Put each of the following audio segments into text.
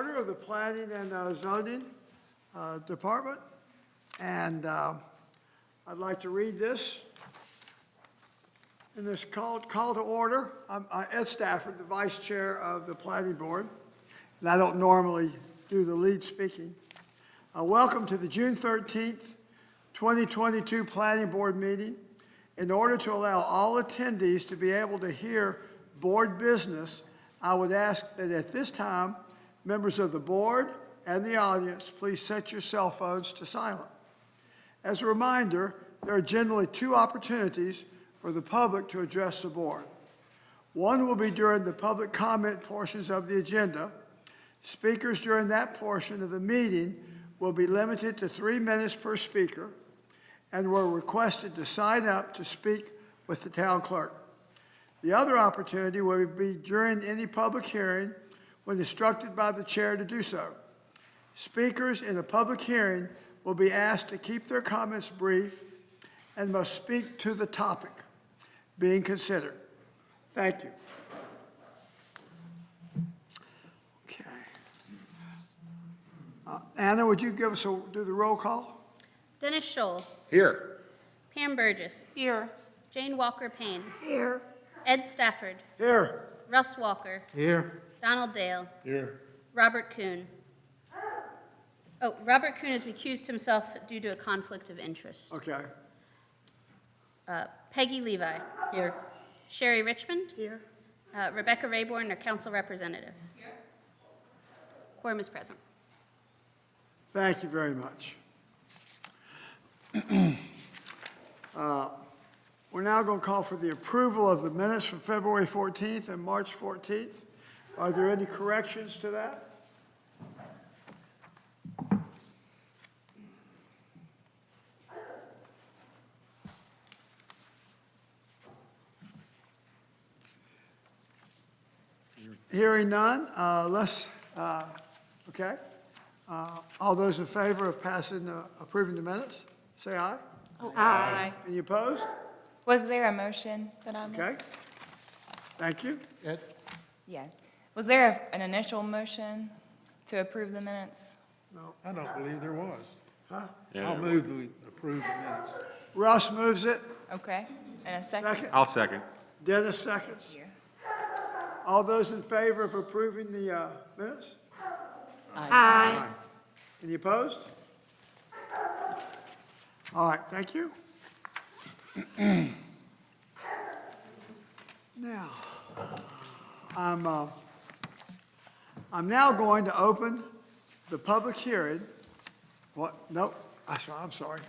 order of the Planning and Zoning Department. And I'd like to read this. In this call to order, I'm Ed Stafford, the Vice Chair of the Planning Board, and I don't normally do the lead speaking. Welcome to the June 13th, 2022 Planning Board meeting. In order to allow all attendees to be able to hear board business, I would ask that at this time, members of the board and the audience, please set your cell phones to silent. As a reminder, there are generally two opportunities for the public to address the board. One will be during the public comment portions of the agenda. Speakers during that portion of the meeting will be limited to 3 minutes per speaker and were requested to sign up to speak with the town clerk. The other opportunity will be during any public hearing when instructed by the chair to do so. Speakers in a public hearing will be asked to keep their comments brief and must speak to the topic being considered. Thank you. Okay. Anna, would you do the roll call? Dennis Scholl. Here. Pam Burgess. Here. Jane Walker Payne. Here. Ed Stafford. Here. Russ Walker. Here. Donald Dale. Here. Robert Kuhn. Oh, Robert Kuhn has recused himself due to a conflict of interest. Okay. Peggy Levi. Here. Sherry Richmond. Here. Rebecca Rayborn, our council representative. Here. Quorum is present. Thank you very much. We're now going to call for the approval of the minutes from February 14th and March 14th. Are there any corrections to that? Hearing none, okay. All those in favor of approving the minutes, say aye. Aye. Any opposed? Was there a motion that I made? Okay. Thank you. Ed? Yeah. Was there an initial motion to approve the minutes? No. I don't believe there was. Huh? Yeah. I'll move we approve the minutes. Russ moves it. Okay. And a second? Second. I'll second. Dennis seconds. Here. All those in favor of approving the minutes? Aye. Any opposed? All right, thank you. Now, I'm now going to open the public hearing. What? Nope. I'm sorry.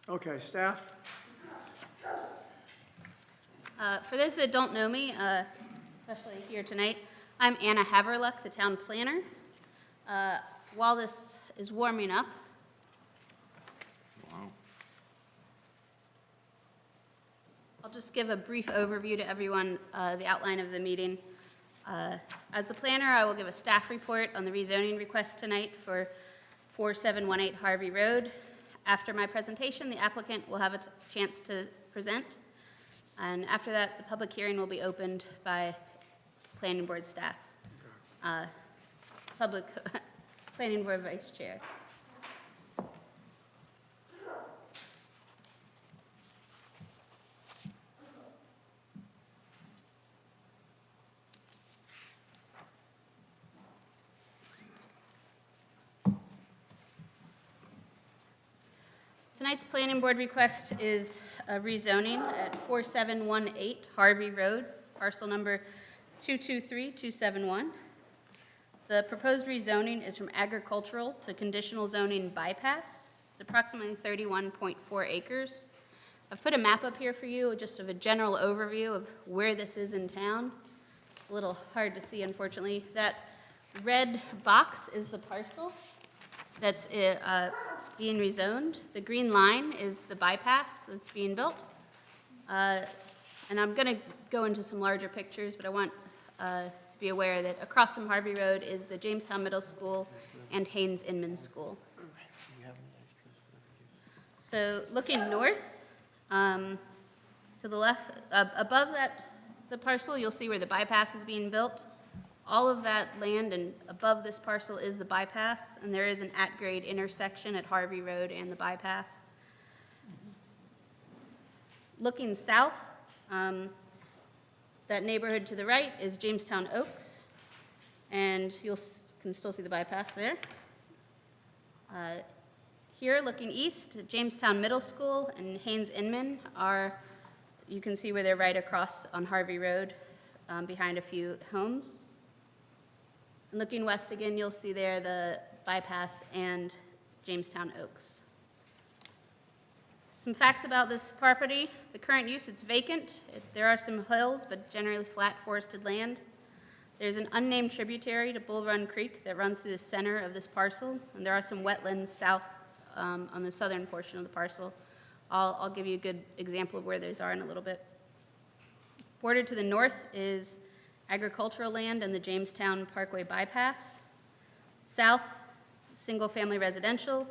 Okay, staff. For those that don't know me, especially here tonight, I'm Anna Haverluck, the town planner. While this is warming up, Wow. I'll just give a brief overview to everyone, the outline of the meeting. As the planner, I will give a staff report on the rezoning request tonight for 4718 Harvey Road. After my presentation, the applicant will have a chance to present. And after that, the public hearing will be opened by planning board staff. Planning board vice chair. Tonight's planning board request is a rezoning at 4718 Harvey Road, parcel number 223271. The proposed rezoning is from agricultural to conditional zoning bypass. It's approximately 31.4 acres. I've put a map up here for you, just of a general overview of where this is in town. A little hard to see, unfortunately. That red box is the parcel that's being rezoned. The green line is the bypass that's being built. And I'm going to go into some larger pictures, but I want to be aware that across from Harvey Road is the Jamestown Middle School and Haynes Inman School. So looking north, to the left, above that the parcel, you'll see where the bypass is being built. All of that land and above this parcel is the bypass, and there is an at-grade intersection at Harvey Road and the bypass. Looking south, that neighborhood to the right is Jamestown Oaks, and can still see the bypass there. Here, looking east, Jamestown Middle School and Haynes Inman you can see where they're right across on Harvey Road, behind a few homes. And looking west again, you'll see there the bypass and Jamestown Oaks. Some facts about this property. The current use, it's vacant. There are some hills, but generally flat forested land. There's an unnamed tributary to Bull Run Creek that runs through the center of this parcel, and there are some wetlands south on the southern portion of the parcel. I'll give you a good example of where those are in a little bit. Bordered to the north is agricultural land and the Jamestown Parkway bypass. South, single-family residential.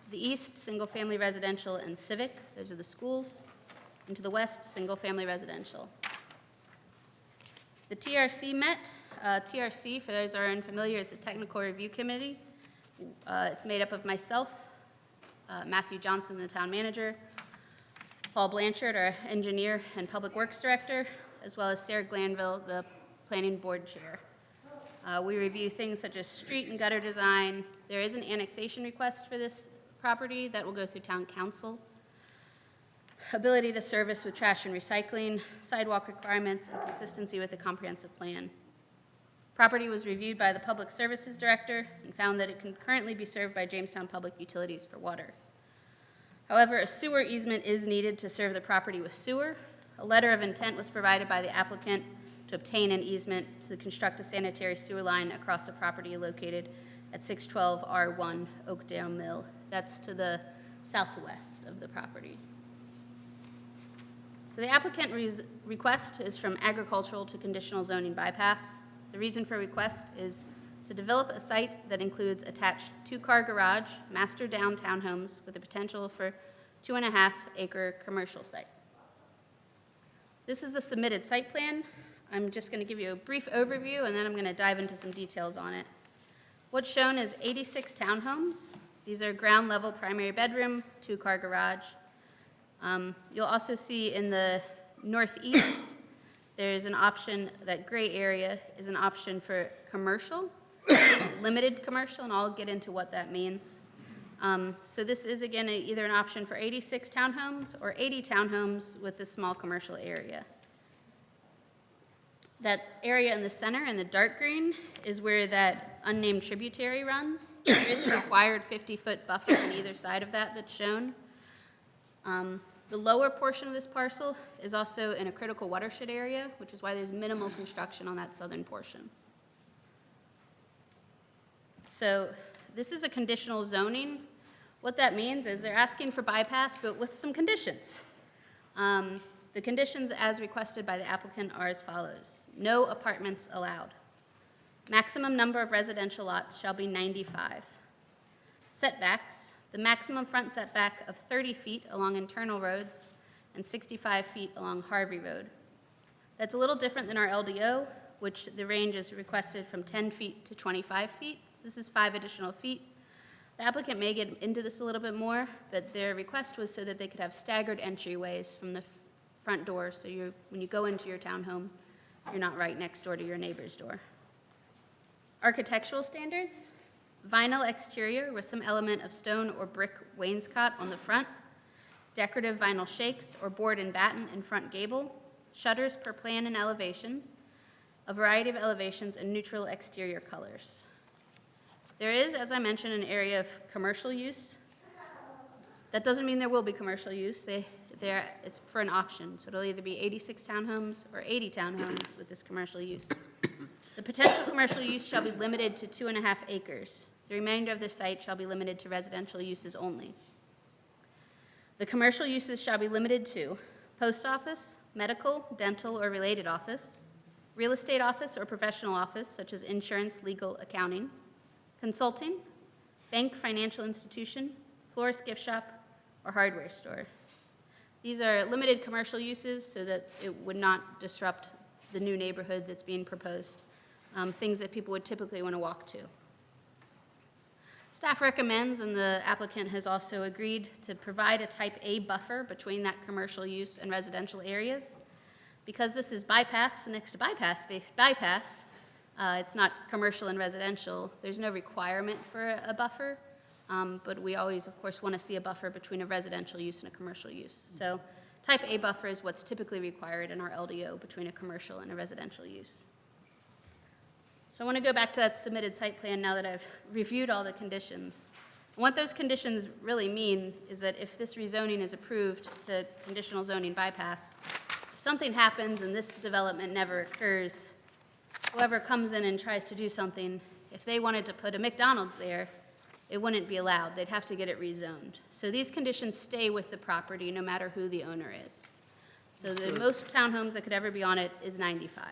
To the east, single-family residential and civic. Those are the schools. And to the west, single-family residential. The TRC met. TRC, for those who are unfamiliar, is the Technical Review Committee. It's made up of myself, Matthew Johnson, the town manager, Paul Blanchard, our engineer and public works director, as well as Sarah Glanville, the planning board chair. We review things such as street and gutter design. There is an annexation request for this property that will go through town council. Ability to service with trash and recycling, sidewalk requirements, and consistency with the comprehensive plan. Property was reviewed by the Public Services Director and found that it can currently be served by Jamestown Public Utilities for water. However, a sewer easement is needed to serve the property with sewer. A letter of intent was provided by the applicant to obtain an easement to construct a sanitary sewer line across the property located at 612 R1 Oakdale Mill. That's to the southwest of the property. So the applicant request is from agricultural to conditional zoning bypass. The reason for request is to develop a site that includes attached two-car garage, master downtown homes with the potential for 2.5-acre commercial site. This is the submitted site plan. I'm just going to give you a brief overview, and then I'm going to dive into some details on it. What's shown is 86 townhomes. These are ground-level primary bedroom, two-car garage. You'll also see in the northeast, there's an option, that gray area is an option for commercial, limited commercial, and I'll get into what that means. So this is, again, either an option for 86 townhomes or 80 townhomes with a small commercial area. That area in the center in the dark green is where that unnamed tributary runs. There is a required 50-foot buffer on either side of that that's shown. The lower portion of this parcel is also in a critical watershed area, which is why there's minimal construction on that southern portion. So this is a conditional zoning. What that means is they're asking for bypass, but with some conditions. The conditions as requested by the applicant are as follows. No apartments allowed. Maximum number of residential lots shall be 95. Setbacks, the maximum front setback of 30 feet along internal roads and 65 feet along Harvey Road. That's a little different than our LDO, which the range is requested from 10 feet to 25 feet. So this is 5 additional feet. The applicant may get into this a little bit more, but their request was so that they could have staggered entryways from the front door, so when you go into your townhome, you're not right next door to your neighbor's door. Architectural standards, vinyl exterior with some element of stone or brick wainscot on the front, decorative vinyl shakes or board and batten in front gable, shutters per plan and elevation, a variety of elevations and neutral exterior colors. There is, as I mentioned, an area of commercial use. That doesn't mean there will be commercial use. It's for an option, so it'll either be 86 townhomes or 80 townhomes with this commercial use. The potential commercial use shall be limited to 2.5 acres. The remainder of the site shall be limited to residential uses only. The commercial uses shall be limited to post office, medical, dental, or related office, real estate office or professional office, such as insurance, legal, accounting, consulting, bank, financial institution, florist gift shop, or hardware store. These are limited commercial uses so that it would not disrupt the new neighborhood that's being proposed, things that people would typically want to walk to. Staff recommends, and the applicant has also agreed, to provide a type A buffer between that commercial use and residential areas. Because this is bypass next to bypass, it's not commercial and residential, there's no requirement for a buffer, but we always, of course, want to see a buffer between a residential use and a commercial use. So type A buffer is what's typically required in our LDO between a commercial and a residential use. So I want to go back to that submitted site plan now that I've reviewed all the conditions. And what those conditions really mean is that if this rezoning is approved to conditional zoning bypass, if something happens and this development never occurs, whoever comes in and tries to do something, if they wanted to put a McDonald's there, it wouldn't be allowed. They'd have to get it rezoned. So these conditions stay with the property no matter who the owner is. So the most townhomes that could ever be on it is 95.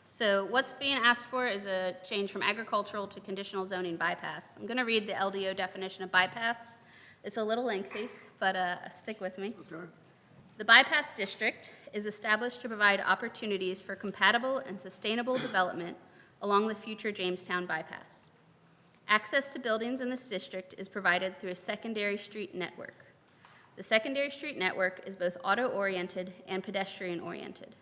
So what's being asked for is a change from agricultural to conditional zoning bypass. I'm going to read the LDO definition of bypass. It's a little lengthy, but stick with me. Okay. The bypass district is established to provide opportunities for compatible and sustainable development along the future Jamestown bypass. Access to buildings in this district is provided through a secondary street network. The secondary street network is both auto-oriented and pedestrian-oriented.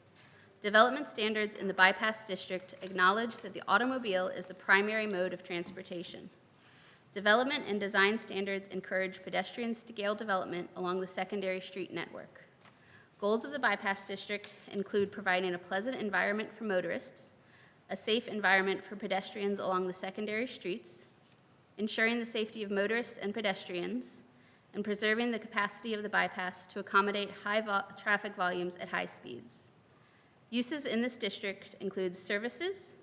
Development standards in the bypass district acknowledge that the automobile is the primary mode of transportation. Development and design standards encourage pedestrian-scale development along the secondary street network. Goals of the bypass district include providing a pleasant environment for motorists, a safe environment for pedestrians along the secondary streets, ensuring the safety of motorists and pedestrians, and preserving the capacity of the bypass to accommodate high traffic volumes at high speeds. Uses in this district include services,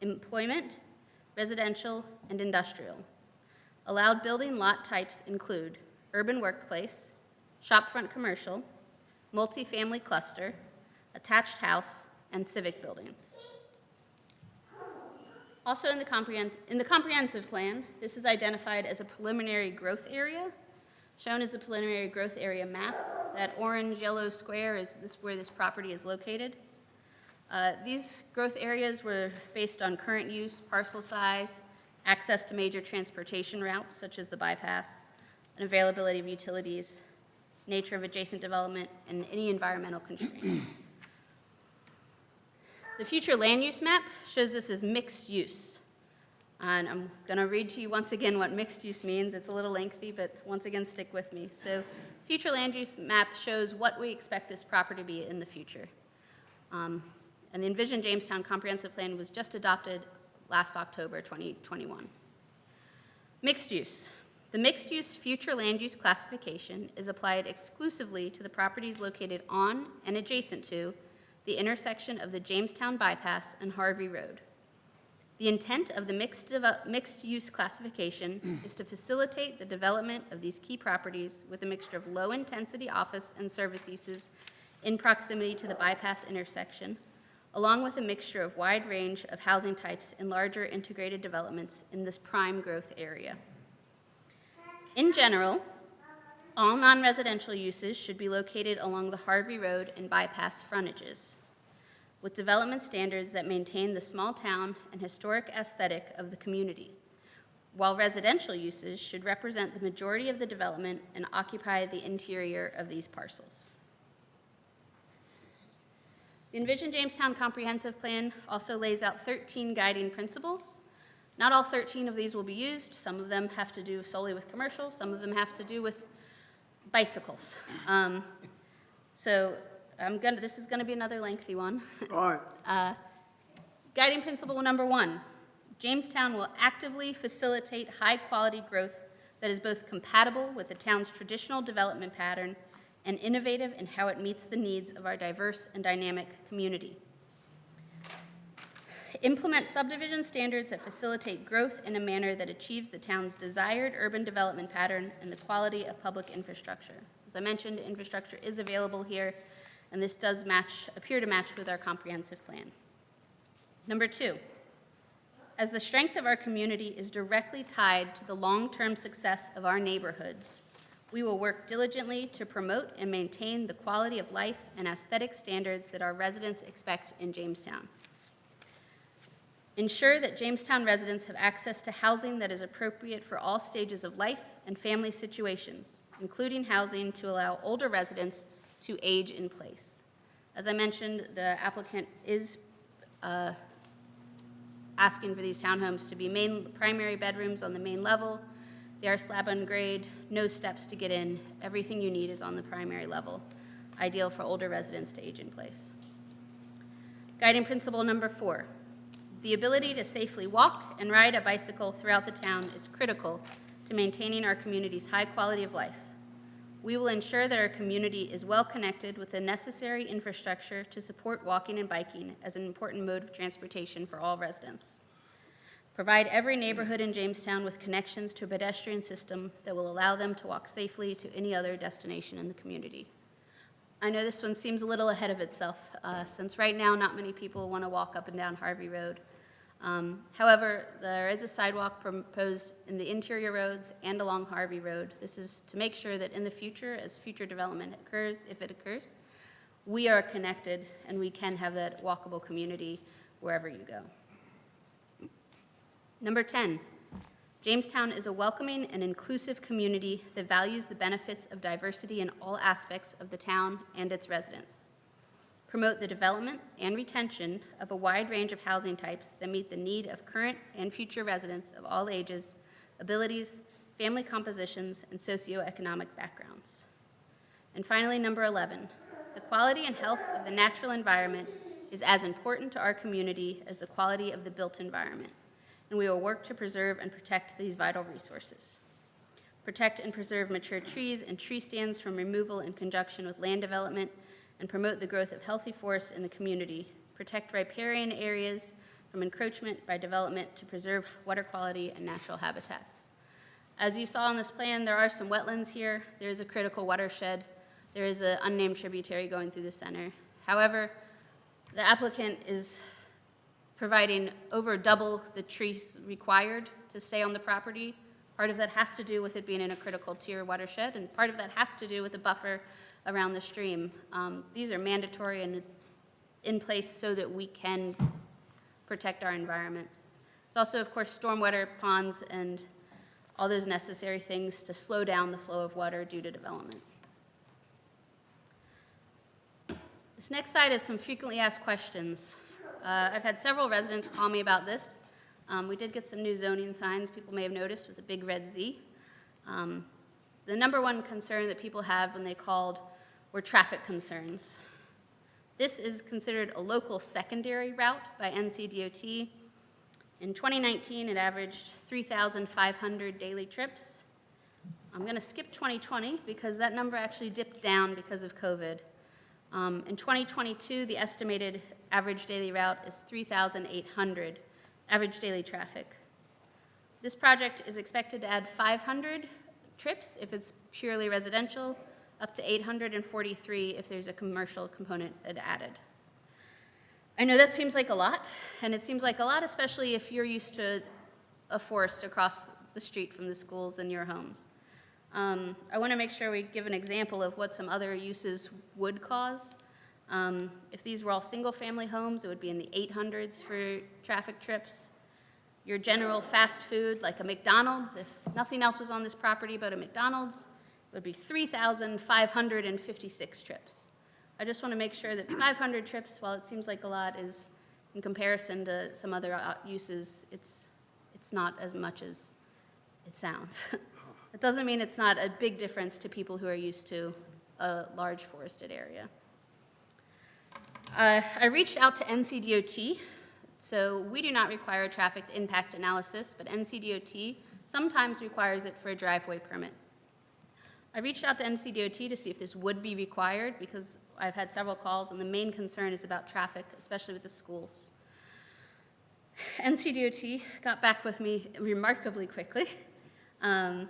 employment, residential, and industrial. Allowed building lot types include urban workplace, shopfront commercial, multifamily cluster, attached house, and civic buildings. Also in the comprehensive plan, this is identified as a preliminary growth area, shown as the preliminary growth area map. That orange-yellow square is where this property is located. These growth areas were based on current use, parcel size, access to major transportation routes such as the bypass, and availability of utilities, nature of adjacent development, and any environmental constraints. The future land use map shows this as mixed use. And I'm going to read to you once again what mixed use means. It's a little lengthy, but once again, stick with me. So future land use map shows what we expect this property to be in the future. And the Envision Jamestown Comprehensive Plan was just adopted last October 2021. Mixed use. The mixed use future land use classification is applied exclusively to the properties located on and adjacent to the intersection of the Jamestown Bypass and Harvey Road. The intent of the mixed use classification is to facilitate the development of these key properties with a mixture of low-intensity office and service uses in proximity to the bypass intersection, along with a mixture of wide range of housing types in larger integrated developments in this prime growth area. In general, all non-residential uses should be located along the Harvey Road and bypass frontages, with development standards that maintain the small town and historic aesthetic of the community, while residential uses should represent the majority of the development and occupy the interior of these parcels. The Envision Jamestown Comprehensive Plan also lays out 13 guiding principles. Not all 13 of these will be used. Some of them have to do solely with commercial. Some of them have to do with bicycles. This is going to be another lengthy one. All right. Guiding principle number 1, Jamestown will actively facilitate high-quality growth that is both compatible with the town's traditional development pattern and innovative in how it meets the needs of our diverse and dynamic community. Implement subdivision standards that facilitate growth in a manner that achieves the town's desired urban development pattern and the quality of public infrastructure. As I mentioned, infrastructure is available here, and this does appear to match with our comprehensive plan. Number 2, as the strength of our community is directly tied to the long-term success of our neighborhoods, We will work diligently to promote and maintain the quality of life and aesthetic standards that our residents expect in Jamestown. Ensure that Jamestown residents have access to housing that is appropriate for all stages of life and family situations, including housing to allow older residents to age in place. As I mentioned, the applicant is asking for these townhomes to be primary bedrooms on the main level. They are slab on grade, no steps to get in. Everything you need is on the primary level, ideal for older residents to age in place. Guiding principle number 4, the ability to safely walk and ride a bicycle throughout the town is critical to maintaining our community's high quality of life. We will ensure that our community is well connected with the necessary infrastructure to support walking and biking as an important mode of transportation for all residents. Provide every neighborhood in Jamestown with connections to a pedestrian system that will allow them to walk safely to any other destination in the community. I know this one seems a little ahead of itself, since right now not many people want to walk up and down Harvey Road. However, there is a sidewalk proposed in the interior roads and along Harvey Road. This is to make sure that in the future, as future development occurs, if it occurs, we are connected and we can have that walkable community wherever you go. Number 10, Jamestown is a welcoming and inclusive community that values the benefits of diversity in all aspects of the town and its residents. Promote the development and retention of a wide range of housing types that meet the need of current and future residents of all ages, abilities, family compositions, and socioeconomic backgrounds. And finally, number 11, the quality and health of the natural environment is as important to our community as the quality of the built environment, and we will work to preserve and protect these vital resources. Protect and preserve mature trees and tree stands from removal in conjunction with land development, and promote the growth of healthy forests in the community. Protect riparian areas from encroachment by development to preserve water quality and natural habitats. As you saw on this plan, there are some wetlands here. There is a critical watershed. There is an unnamed tributary going through the center. However, the applicant is providing over double the trees required to stay on the property. Part of that has to do with it being in a critical tier watershed, and part of that has to do with the buffer around the stream. These are mandatory and in place so that we can protect our environment. There's also, of course, stormwater ponds and all those necessary things to slow down the flow of water due to development. This next slide is some frequently asked questions. I've had several residents call me about this. We did get some new zoning signs people may have noticed with a big red Z. The number one concern that people have when they called were traffic concerns. This is considered a local secondary route by NCDOT. In 2019, it averaged 3,500 daily trips. I'm going to skip 2020 because that number actually dipped down because of COVID. In 2022, the estimated average daily route is 3,800 average daily traffic. This project is expected to add 500 trips if it's purely residential, up to 843 if there's a commercial component added. I know that seems like a lot, and it seems like a lot especially if you're used to a forest across the street from the schools and your homes. I want to make sure we give an example of what some other uses would cause. If these were all single-family homes, it would be in the 800s for traffic trips. Your general fast food, like a McDonald's, if nothing else was on this property but a McDonald's, it would be 3,556 trips. I just want to make sure that 500 trips, while it seems like a lot, is in comparison to some other uses, it's not as much as it sounds. It doesn't mean it's not a big difference to people who are used to a large forested area. I reached out to NCDOT. So we do not require a traffic impact analysis, but NCDOT sometimes requires it for a driveway permit. I reached out to NCDOT to see if this would be required because I've had several calls and the main concern is about traffic, especially with the schools. NCDOT got back with me remarkably quickly, and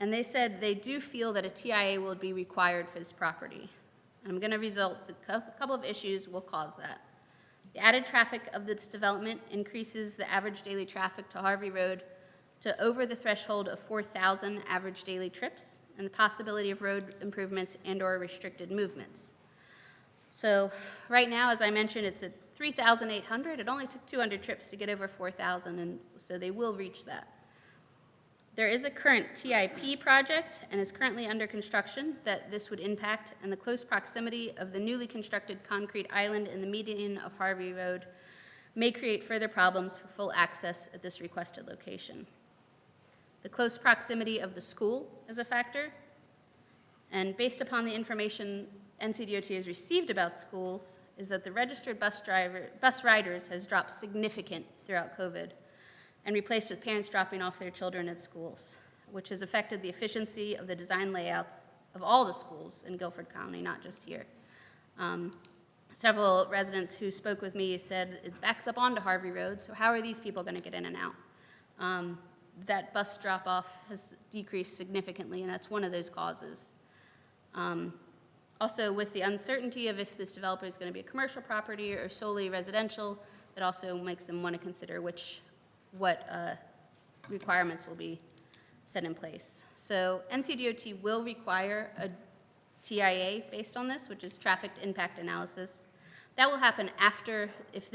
they said they do feel that a TIA will be required for this property. And I'm going to result, a couple of issues will cause that. The added traffic of this development increases the average daily traffic to Harvey Road to over the threshold of 4,000 average daily trips, and the possibility of road improvements and/or restricted movements. So right now, as I mentioned, it's at 3,800. It only took 200 trips to get over 4,000, and so they will reach that. There is a current TIP project and is currently under construction that this would impact, and the close proximity of the newly constructed concrete island in the median of Harvey Road may create further problems for full access at this requested location. The close proximity of the school is a factor, and based upon the information NCDOT has received about schools, is that the registered bus riders has dropped significant throughout COVID and replaced with parents dropping off their children at schools, which has affected the efficiency of the design layouts of all the schools in Guilford County, not just here. Several residents who spoke with me said it backs up onto Harvey Road, so how are these people going to get in and out? That bus drop-off has decreased significantly, and that's one of those causes. Also, with the uncertainty of if this developer is going to be a commercial property or solely residential, it also makes them want to consider what requirements will be set in place. So NCDOT will require a TIA based on this, which is traffic impact analysis. That will happen after, if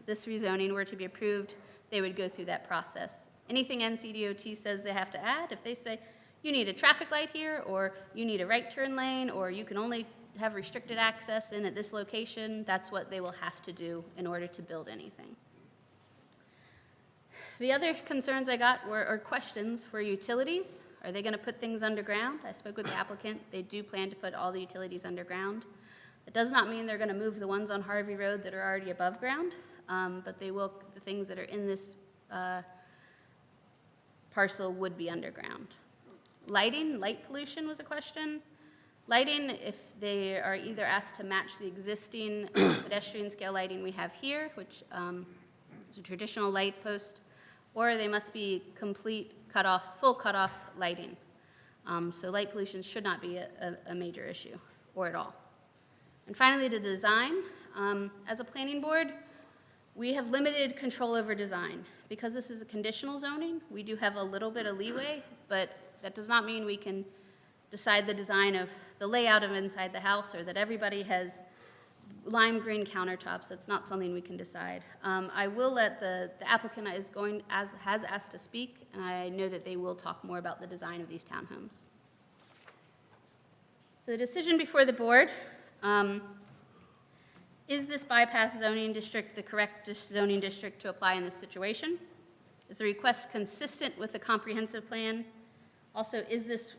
this rezoning were to be approved, they would go through that process. Anything NCDOT says they have to add, if they say, you need a traffic light here, or you need a right turn lane, or you can only have restricted access in at this location, that's what they will have to do in order to build anything. The other concerns I got or questions were utilities. Are they going to put things underground? I spoke with the applicant. They do plan to put all the utilities underground. It does not mean they're going to move the ones on Harvey Road that are already above ground, but they will, the things that are in this parcel would be underground. Lighting, light pollution was a question. Lighting, if they are either asked to match the existing pedestrian scale lighting we have here, which is a traditional light post, or they must be complete cutoff, full cutoff lighting. So light pollution should not be a major issue, or at all. And finally, the design. As a planning board, we have limited control over design. Because this is a conditional zoning, we do have a little bit of leeway, but that does not mean we can decide the design of the layout of inside the house, or that everybody has lime green countertops. That's not something we can decide. I will let the applicant has asked to speak, and I know that they will talk more about the design of these townhomes. So the decision before the board, is this bypass zoning district the correct zoning district to apply in this situation? Is the request consistent with the comprehensive plan? Also, is this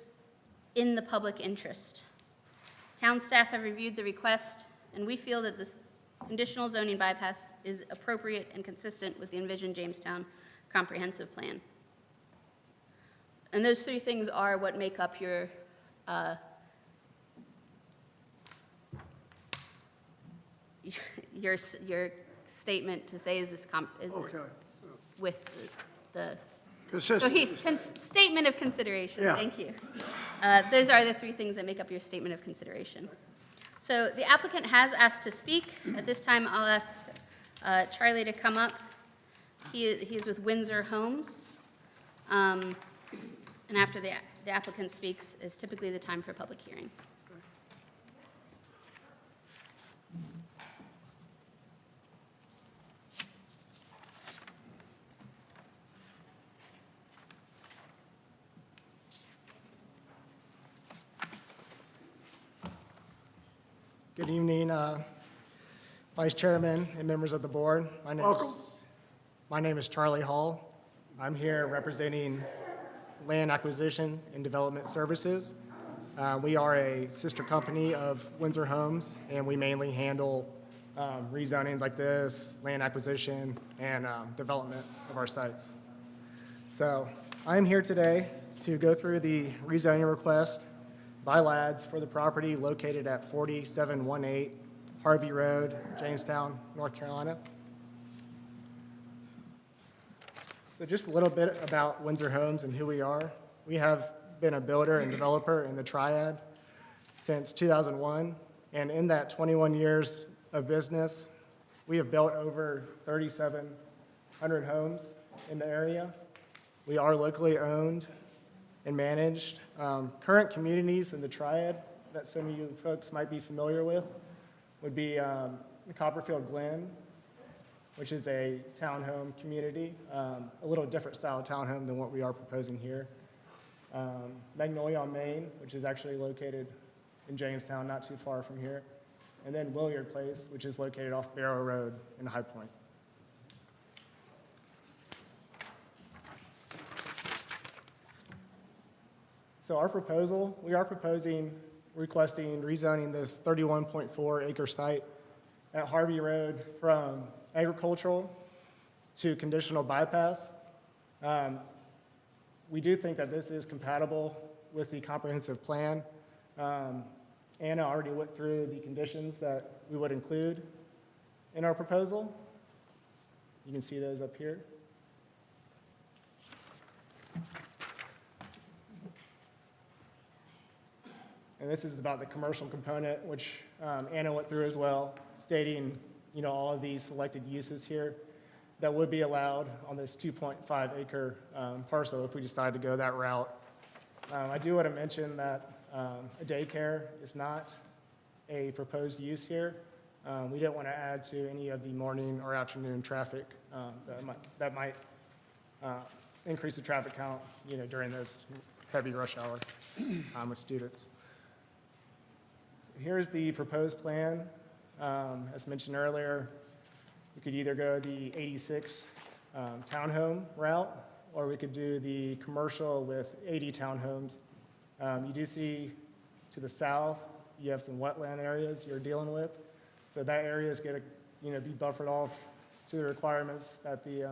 in the public interest? Town staff have reviewed the request, and we feel that this conditional zoning bypass is appropriate and consistent with the envisioned Jamestown comprehensive plan. And those three things are what make up your statement to say, is this Okay. with the Consistent. statement of consideration. Yeah. Thank you. Those are the three things that make up your statement of consideration. So the applicant has asked to speak. At this time, I'll ask Charlie to come up. He is with Windsor Homes. And after the applicant speaks is typically the time for public hearing. Good evening, Vice Chairman and members of the board. Welcome. My name is Charlie Hall. I'm here representing Land Acquisition and Development Services. We are a sister company of Windsor Homes, and we mainly handle rezonings like this, land acquisition, and development of our sites. So I'm here today to go through the rezoning request by LADS for the property located at 4718 Harvey Road, Jamestown, North Carolina. So just a little bit about Windsor Homes and who we are. We have been a builder and developer in the Triad since 2001, and in that 21 years of business, we have built over 3,700 homes in the area. We are locally owned, and managed. Current communities in the triad that some of you folks might be familiar with would be Copperfield Glen, which is a townhome community, a little different style of townhome than what we are proposing here. Magnolia on Main, which is actually located in Jamestown, not too far from here. And then Williard Place, which is located off Barrow Road in High Point. So our proposal, we are requesting rezoning this 31.4 acre site at Harvey Road from agricultural to conditional bypass. We do think that this is compatible with the comprehensive plan. Anna already went through the conditions that we would include in our proposal. You can see those up here. And this is about the commercial component, which Anna went through as well, stating, all of these selected uses here that would be allowed on this 2.5 acre parcel if we decide to go that route. I do want to mention that a daycare is not a proposed use here. We didn't want to add to any of the morning or afternoon traffic that might increase the traffic count, during this heavy rush hour with students. So here's the proposed plan. As mentioned earlier, we could either go the 86 townhome route, or we could do the commercial with 80 townhomes. You do see to the south, you have some wetland areas you're dealing with. So that area is going to be buffered off to the requirements that the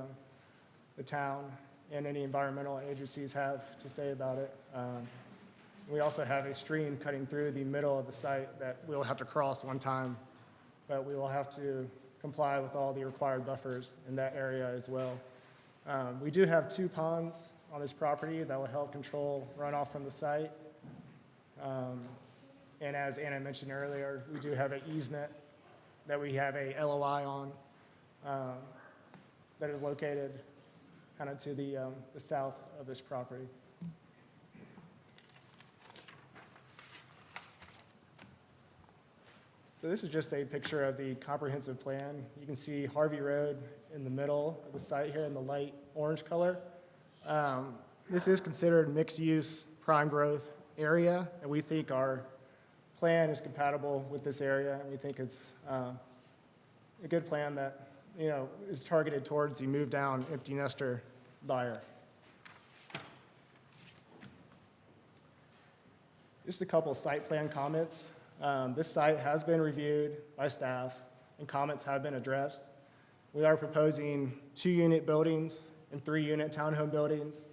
town and any environmental agencies have to say about it. We also have a stream cutting through the middle of the site that we'll have to cross one time, but we will have to comply with all the required buffers in that area as well. We do have 2 ponds on this property that will help control runoff from the site. And as Anna mentioned earlier, we do have an easement that we have a LOI on that is located kind of to the south of this property. So this is just a picture of the comprehensive plan. You can see Harvey Road in the middle of the site here in the light orange color. This is considered mixed-use prime growth area, and we think our plan is compatible with this area, and we think it's a good plan that is targeted towards the move-down empty nester buyer. Just a couple site plan comments. This site has been reviewed by staff, and comments have been addressed. We are proposing 2-unit buildings and 3-unit townhome buildings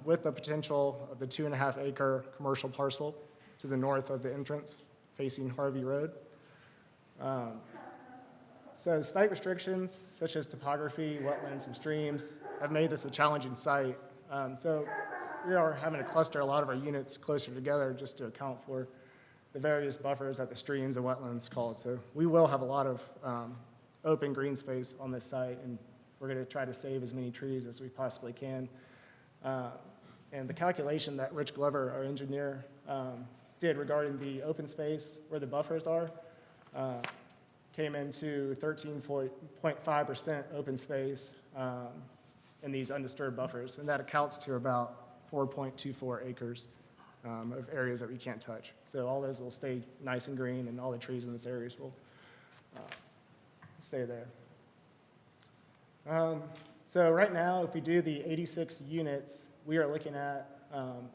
with the potential of the 2.5 acre commercial parcel to the north of the entrance facing Harvey Road. So site restrictions such as topography, wetlands, and streams have made this a challenging site. So we are having to cluster a lot of our units closer together just to account for the various buffers that the streams and wetlands cause. So we will have a lot of open green space on this site, and we're going to try to save as many trees as we possibly can. And the calculation that Rich Glover, our engineer, did regarding the open space where the buffers are came into 13.5% open space in these undisturbed buffers, and that accounts to about 4.24 acres of areas that we can't touch. So all those will stay nice and green, and all the trees in this area will stay there. So right now, if we do the 86 units, we are looking at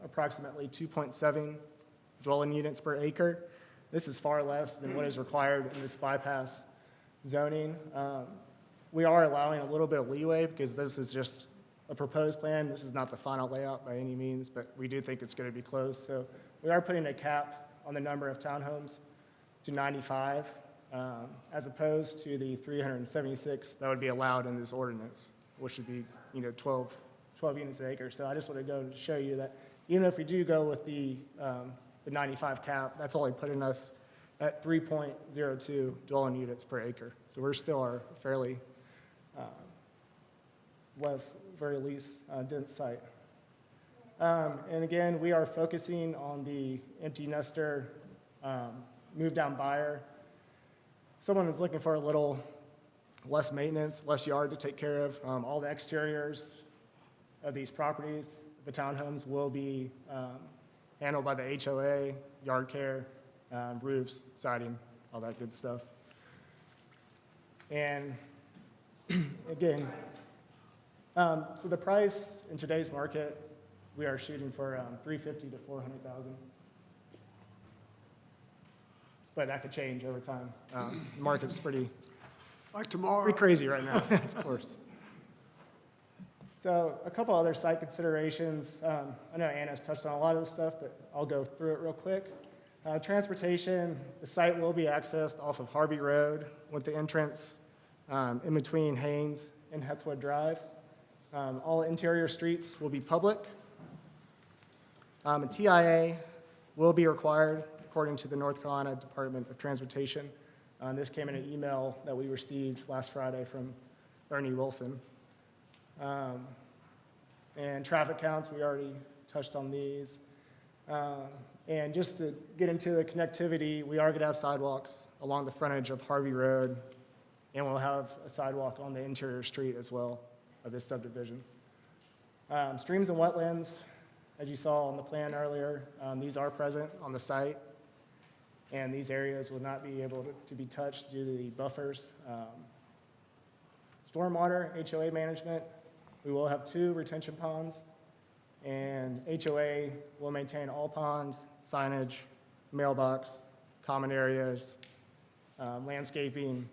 approximately 2.7 dwelling units per acre. This is far less than what is required in this bypass zoning. We are allowing a little bit of leeway because this is just a proposed plan. This is not the final layout by any means, but we do think it's going to be close. So we are putting a cap on the number of townhomes to 95, as opposed to the 376 that would be allowed in this ordinance, which would be 12 units an acre. So I just want to go to show you that even if we do go with the 95 cap, that's only putting us at 3.02 dwelling units per acre. So we're still a fairly very least dense site. And again, we are focusing on the empty nester, move-down buyer. Someone is looking for a little less maintenance, less yard to take care of. All the exteriors of these properties, the townhomes, will be handled by the HOA, yard care, roofs, siding, all that good stuff. And again, so the price in today's market, we are shooting for $350,000 to $400,000. But that could change over time. The market's pretty Like tomorrow? pretty crazy right now, of course. So a couple other site considerations. I know Anna's touched on a lot of this stuff, but I'll go through it real quick. Transportation, the site will be accessed off of Harvey Road with the entrance in between Haynes and Hethwood Drive. All interior streets will be public. A TIA will be required according to the North Carolina Department of Transportation. This came in an email that we received last Friday from Ernie Wilson. And traffic counts, we already touched on these. And just to get into the connectivity, we are going to have sidewalks along the frontage of Harvey Road, and we'll have a sidewalk on the interior street as well of this subdivision. Streams and wetlands, as you saw on the plan earlier, these are present on the site, and these areas will not be able to be touched due to the buffers. Stormwater, HOA management, we will have 2 retention ponds, and HOA will maintain all ponds, signage, mailbox, common areas, landscaping,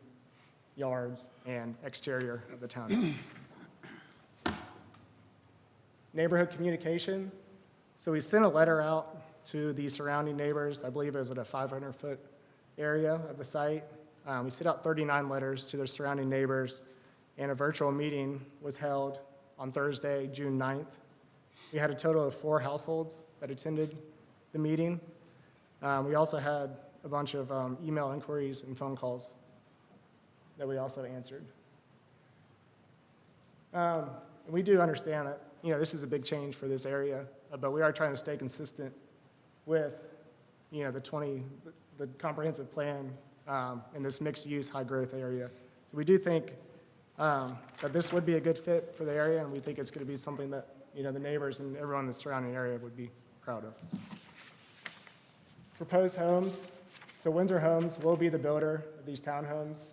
yards, and exterior of the townhouse. Neighborhood communication. So we sent a letter out to the surrounding neighbors. I believe it was at a 500-foot area of the site. We sent out 39 letters to the surrounding neighbors, and a virtual meeting was held on Thursday, June 9th. We had a total of 4 households that attended the meeting. We also had a bunch of email inquiries and phone calls that we also answered. We do understand that, this is a big change for this area, but we are trying to stay consistent with, the comprehensive plan in this mixed-use, high-growth area. So we do think that this would be a good fit for the area, and we think it's going to be something that, the neighbors and everyone in the surrounding area would be proud of. Proposed homes. So Windsor Homes will be the builder of these townhomes.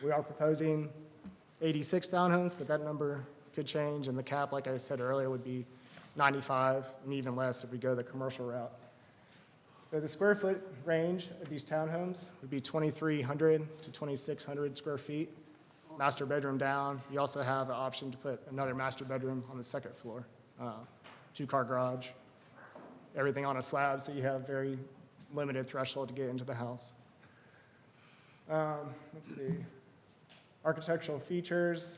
We are proposing 86 townhomes, but that number could change, and the cap, like I said earlier, would be 95, and even less if we go the commercial route. So the square foot range of these townhomes would be 2,300 to 2,600 square feet, master bedroom down. You also have an option to put another master bedroom on the second floor, 2-car garage, everything on a slab, so you have very limited threshold to get into the house. Let's see. Architectural features.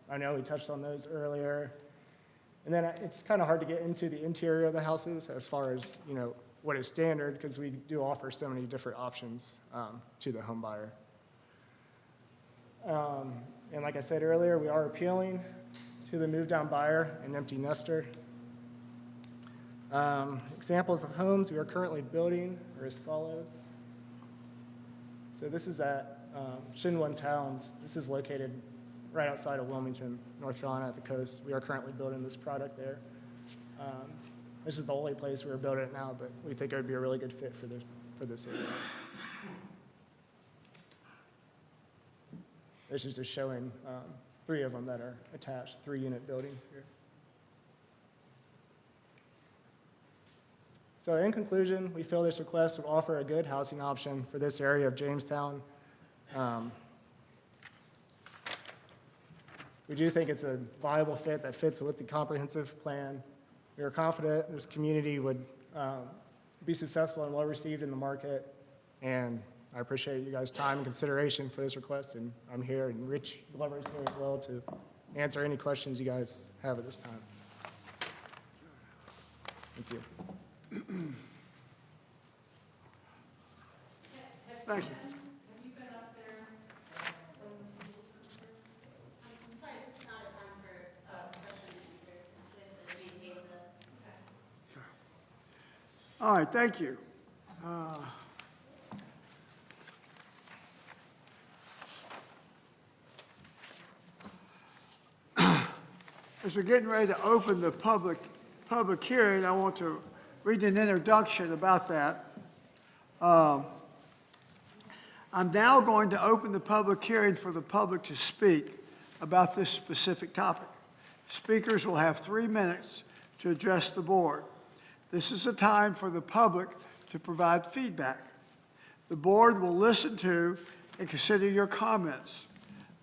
I know we touched on those earlier. And then it's kind of hard to get into the interior of the houses as far as, what is standard, because we do offer so many different options to the home buyer. And like I said earlier, we are appealing to the move-down buyer and empty nester. Examples of homes we are currently building are as follows. So this is at Shinwon Towns. This is located right outside of Wilmington, North Carolina at the coast. We are currently building this product there. This is the only place we're building it now, but we think it would be a really good fit for this area. This is just showing 3 of them that are attached, 3-unit building here. So in conclusion, we feel this request would offer a good housing option for this area of Jamestown. We do think it's a viable fit that fits with the comprehensive plan. We are confident this community would be successful and well received in the market. And I appreciate you guys' time and consideration for this request. And I'm here, and Rich Glover is here as well to answer any questions you guys have at this time. Thank you. Thank you. I'm sorry, this is not a time for question and answer. Just with All right, thank you. As we're getting ready to open the public hearing, I want to read an introduction about that. I'm now going to open the public hearing for the public to speak about this specific topic. Speakers will have 3 minutes to address the board. This is a time for the public to provide feedback. The board will listen to and consider your comments,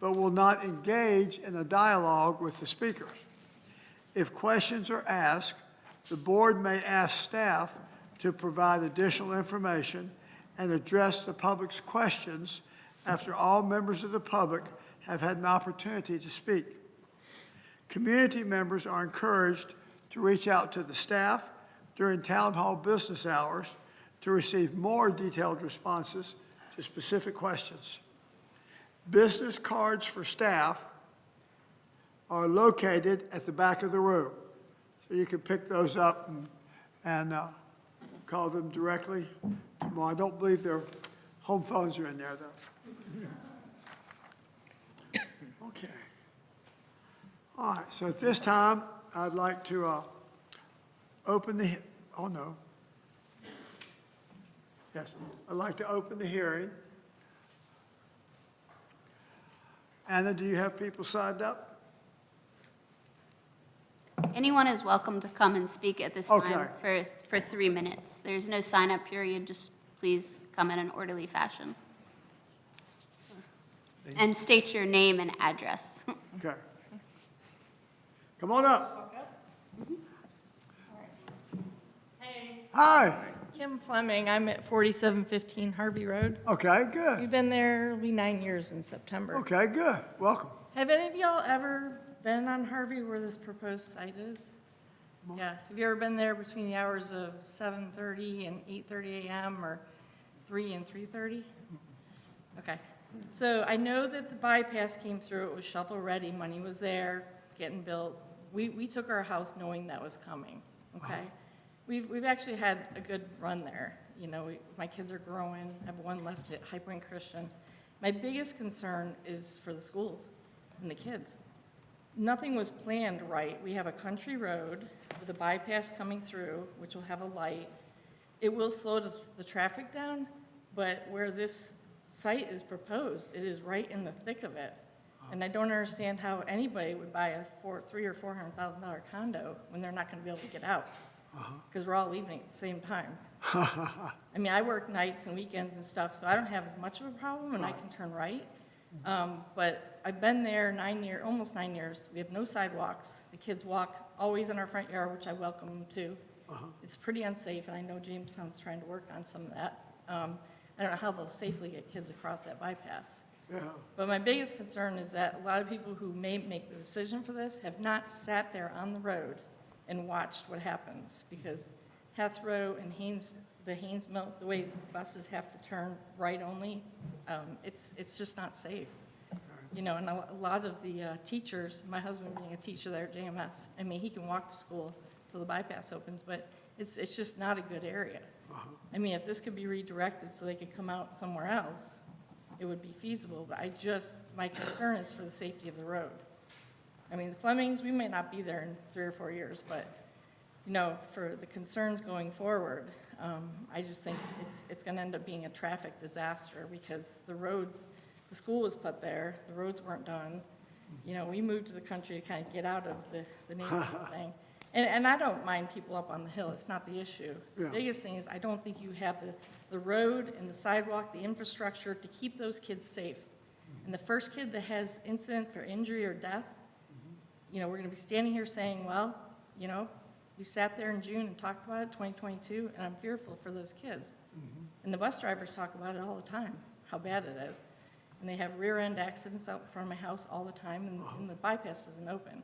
but will not engage in a dialogue with the speakers. If questions are asked, the board may ask staff to provide additional information and address the public's questions after all members of the public have had an opportunity to speak. Community members are encouraged to reach out to the staff during town hall business hours to receive more detailed responses to specific questions. Business cards for staff are located at the back of the room. So you can pick those up and call them directly tomorrow. I don't believe their home phones are in there, though. Okay. All right, so at this time, I'd like to open the, oh no. Yes, I'd like to open the hearing. Anna, do you have people signed up? Anyone is welcome to come and speak at this Okay. time for 3 minutes. There's no sign-up period, just please come in an orderly fashion. And state your name and address. Okay. Come on up. Hey, Hi. Kim Fleming. I'm at 4715 Harvey Road. Okay, good. We've been there, it'll be 9 years in September. Okay, good. Welcome. Have any of y'all ever been on Harvey where this proposed site is? Yeah. Have you ever been there between the hours of 7:30 and 8:30 a.m. or 3 and 3:30? Okay. So I know that the bypass came through. It was shovel-ready. Money was there, getting built. We took our house knowing that was coming, okay? We've actually had a good run there. You know, my kids are growing. I have one left at High Point Christian. My biggest concern is for the schools and the kids. Nothing was planned right. We have a country road with a bypass coming through, which will have a light. It will slow the traffic down, but where this site is proposed, it is right in the thick of it. And I don't understand how anybody would buy a $300,000 or $400,000 condo when they're not gonna be able to get out. Because we're all leaving at the same time. I mean, I work nights and weekends and stuff, so I don't have as much of a problem and I can turn right. But I've been there almost 9 years. We have no sidewalks. The kids walk always in our front yard, which I welcome them to. It's pretty unsafe, and I know Jamestown's trying to work on some of that. I don't know how they'll safely get kids across that bypass. Yeah. But my biggest concern is that a lot of people who may make the decision for this have not sat there on the road and watched what happens, because Hethrow and the Haynes Mill, the way buses have to turn right only, it's just not safe. You know, and a lot of the teachers, my husband being a teacher there at JMS, I mean, he can walk to school till the bypass opens, but it's just not a good area. I mean, if this could be redirected so they could come out somewhere else, it would be feasible, but my concern is for the safety of the road. I mean, the Flemings, we may not be there in 3 or 4 years, but, you know, for the concerns going forward, I just think it's gonna end up being a traffic disaster, because the school was put there, the roads weren't done. You know, we moved to the country to kind of get out of the neighborhood thing. And I don't mind people up on the hill, it's not the issue. Yeah. The biggest thing is I don't think you have the road and the sidewalk, the infrastructure to keep those kids safe. And the first kid that has incident or injury or death, you know, we're gonna be standing here saying, well, you know, we sat there in June and talked about it, 2022, and I'm fearful for those kids. And the bus drivers talk about it all the time, how bad it is. And they have rear-end accidents out in front of my house all the time, and the bypass isn't open.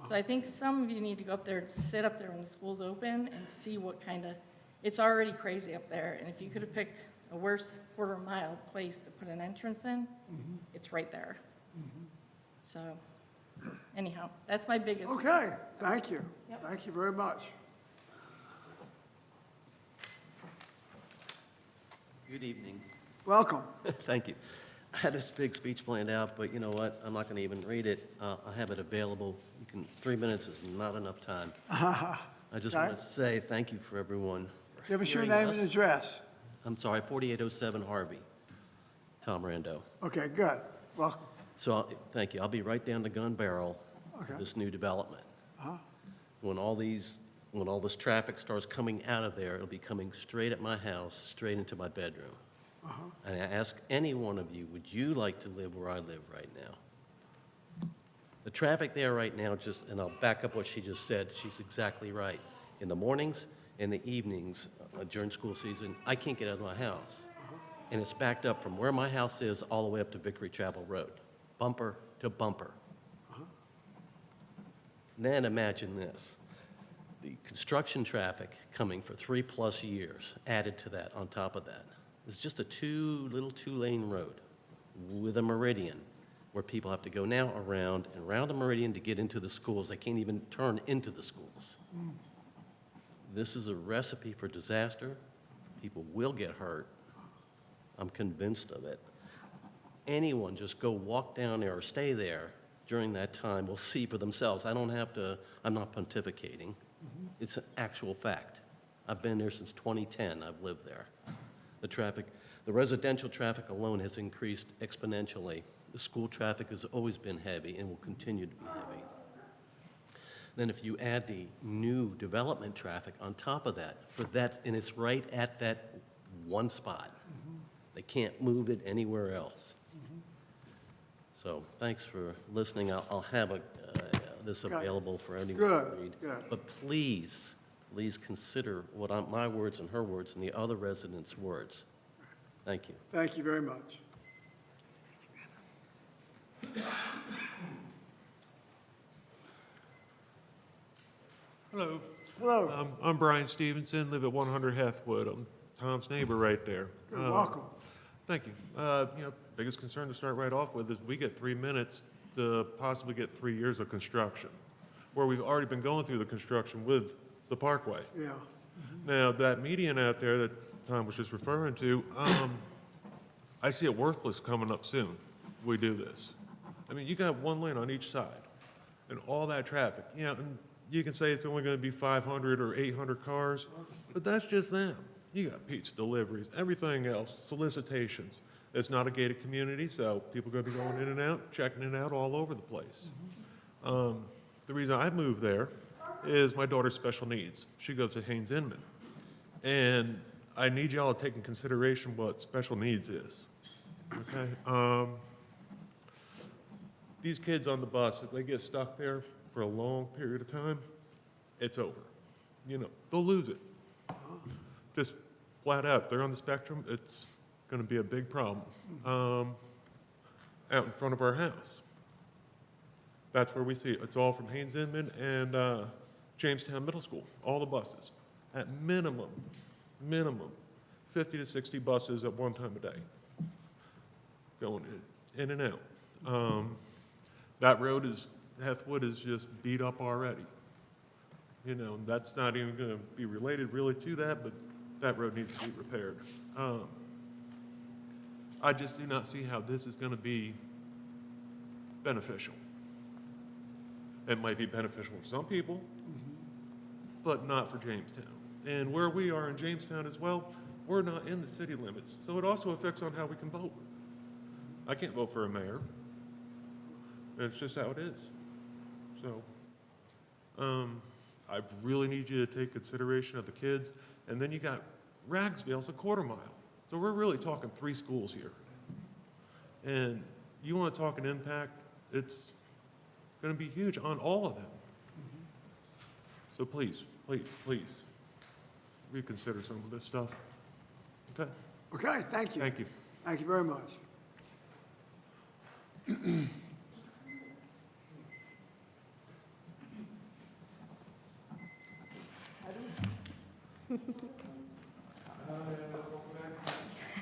So I think some of you need to go up there and sit up there when the school's open and see what kind of, it's already crazy up there. And if you could have picked a worse quarter-mile place to put an entrance in, it's right there. So anyhow, that's my biggest. Okay, thank you. Thank you very much. Good evening. Welcome. Thank you. I had this big speech planned out, but you know what? I'm not going to even read it. I have it available. 3 minutes is not enough time. I just Okay. wanted to say thank you for everyone for Give us your hearing name and address. I'm sorry, 4807 Harvey, Tom Rando. Okay, good. Welcome. So, thank you. I'll be right down the gun barrel Okay. of this new development. When all this traffic starts coming out of there, it'll be coming straight at my house, straight into my bedroom. And I ask any one of you, would you like to live where I live right now? The traffic there right now, and I'll back up what she just said, she's exactly right. In the mornings and the evenings during school season, I can't get out of my house. And it's backed up from where my house is all the way up to Vickery Chapel Road, bumper to bumper. Then imagine this. The construction traffic coming for 3+ years added to that, on top of that. It's just a little two-lane road with a meridian where people have to go now around and around the meridian to get into the schools. They can't even turn into the schools. This is a recipe for disaster. People will get hurt. I'm convinced of it. Anyone just go walk down there or stay there during that time will see for themselves. I'm not pontificating. It's an actual fact. I've been there since 2010. I've lived there. The residential traffic alone has increased exponentially. The school traffic has always been heavy and will continue to be heavy. Then if you add the new development traffic on top of that, and it's right at that one spot. They can't move it anywhere else. So thanks for listening. I'll have this Okay. available for anyone Good, to read. good. But please consider my words and her words and the other residents' words. Thank you. Thank you very much. Hello. Hello. I'm Brian Stevenson, live at 100 Hethwood. I'm Tom's neighbor right there. Good, welcome. Thank you. Biggest concern to start right off with is we get 3 minutes to possibly get 3 years of construction, where we've already been going through the construction with the parkway. Yeah. Now, that median out there that Tom was just referring to, I see it worthless coming up soon. We do this. I mean, you got one lane on each side, and all that traffic. And you can say it's only going to be 500 or 800 cars, but that's just them. You got pizza deliveries, everything else, solicitations. It's not a gated community, so people are going to be going in and out, checking it out all over the place. The reason I moved there is my daughter's special needs. She goes to Haynes Inman. And I need y'all to take in consideration what special needs is. Okay? These kids on the bus, if they get stuck there for a long period of time, it's over. They'll lose it. Just flat out, if they're on the spectrum, it's going to be a big problem. Out in front of our house. That's where we see it. It's all from Haynes Inman and Jamestown Middle School, all the buses. At minimum, 50 to 60 buses at one time a day going in and out. That road Hethwood is just beat up already. That's not even going to be related really to that, but that road needs to be repaired. I just do not see how this is going to be beneficial. It might be beneficial for some people, but not for Jamestown. And where we are in Jamestown as well, we're not in the city limits, so it also affects on how we can vote. I can't vote for a mayor. It's just how it is. So, I really need you to take consideration of the kids. And then you got Ragsdale's a quarter mile. So we're really talking 3 schools here. And you want to talk an impact, it's going to be huge on all of them. So please, reconsider some of this stuff. Okay? Okay, thank you. Thank you. Thank you very much.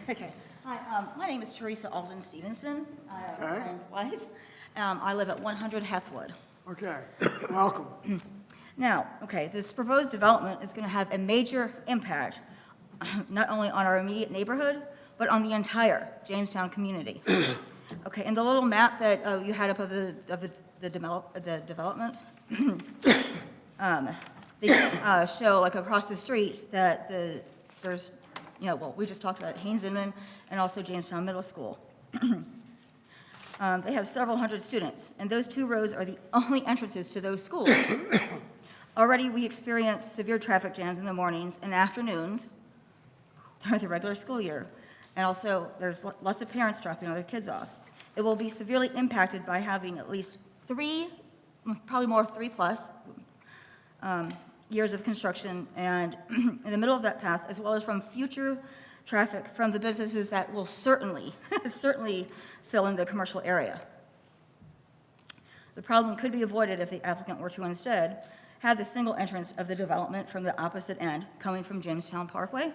Okay. Hi, my name is Teresa Alden Stevenson. I'm Okay. Brian's wife. I live at 100 Hethwood. Okay, welcome. Now, okay, this proposed development is going to have a major impact, not only on our immediate neighborhood, but on the entire Jamestown community. Okay, and the little map that you had up of the development, they show like across the street that there's, well, we just talked about Haynes Inman and also Jamestown Middle School. They have several hundred students, and those two roads are the only entrances to those schools. Already, we experience severe traffic jams in the mornings and afternoons during the regular school year, and also there's lots of parents dropping their kids off. It will be severely impacted by having at least 3, probably more, 3+ years of construction, and in the middle of that path, as well as from future traffic from the businesses that will certainly fill in the commercial area. The problem could be avoided if the applicant were to instead have the single entrance of the development from the opposite end coming from Jamestown Parkway.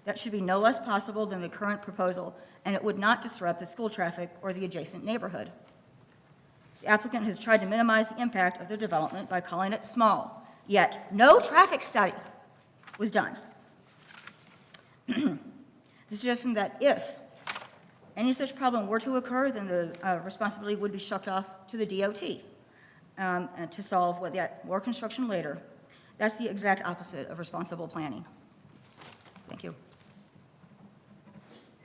That should be no less possible than the current proposal, and it would not disrupt the school traffic or the adjacent neighborhood. The applicant has tried to minimize the impact of the development by calling it small, yet no traffic study was done. The suggestion that if any such problem were to occur, then the responsibility would be shucked off to the DOT and to solve with that more construction later. That's the exact opposite of responsible planning. Thank you.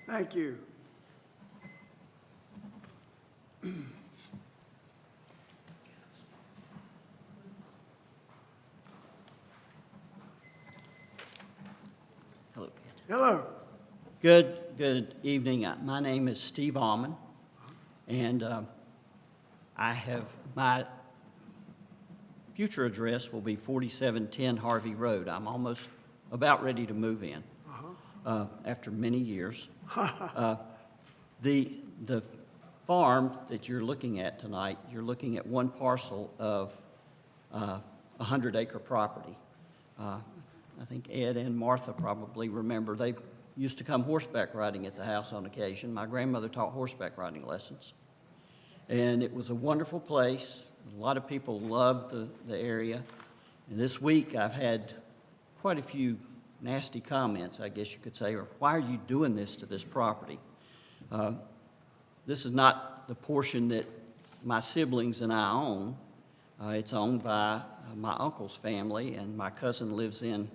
Thank you. Hello. Hello. Good evening. My name is Steve Allman, and my future address will be 4710 Harvey Road. I'm almost about ready to move in after many years. The farm that you're looking at tonight, you're looking at one parcel of 100-acre property. I think Ed and Martha probably remember, they used to come horseback riding at the house on occasion. My grandmother taught horseback riding lessons. And it was a wonderful place. A lot of people loved the area. And this week I've had quite a few nasty comments, I guess you could say, or why are you doing this to this property? This is not the portion that my siblings and I own. It's owned by my uncle's family, and my cousin lives in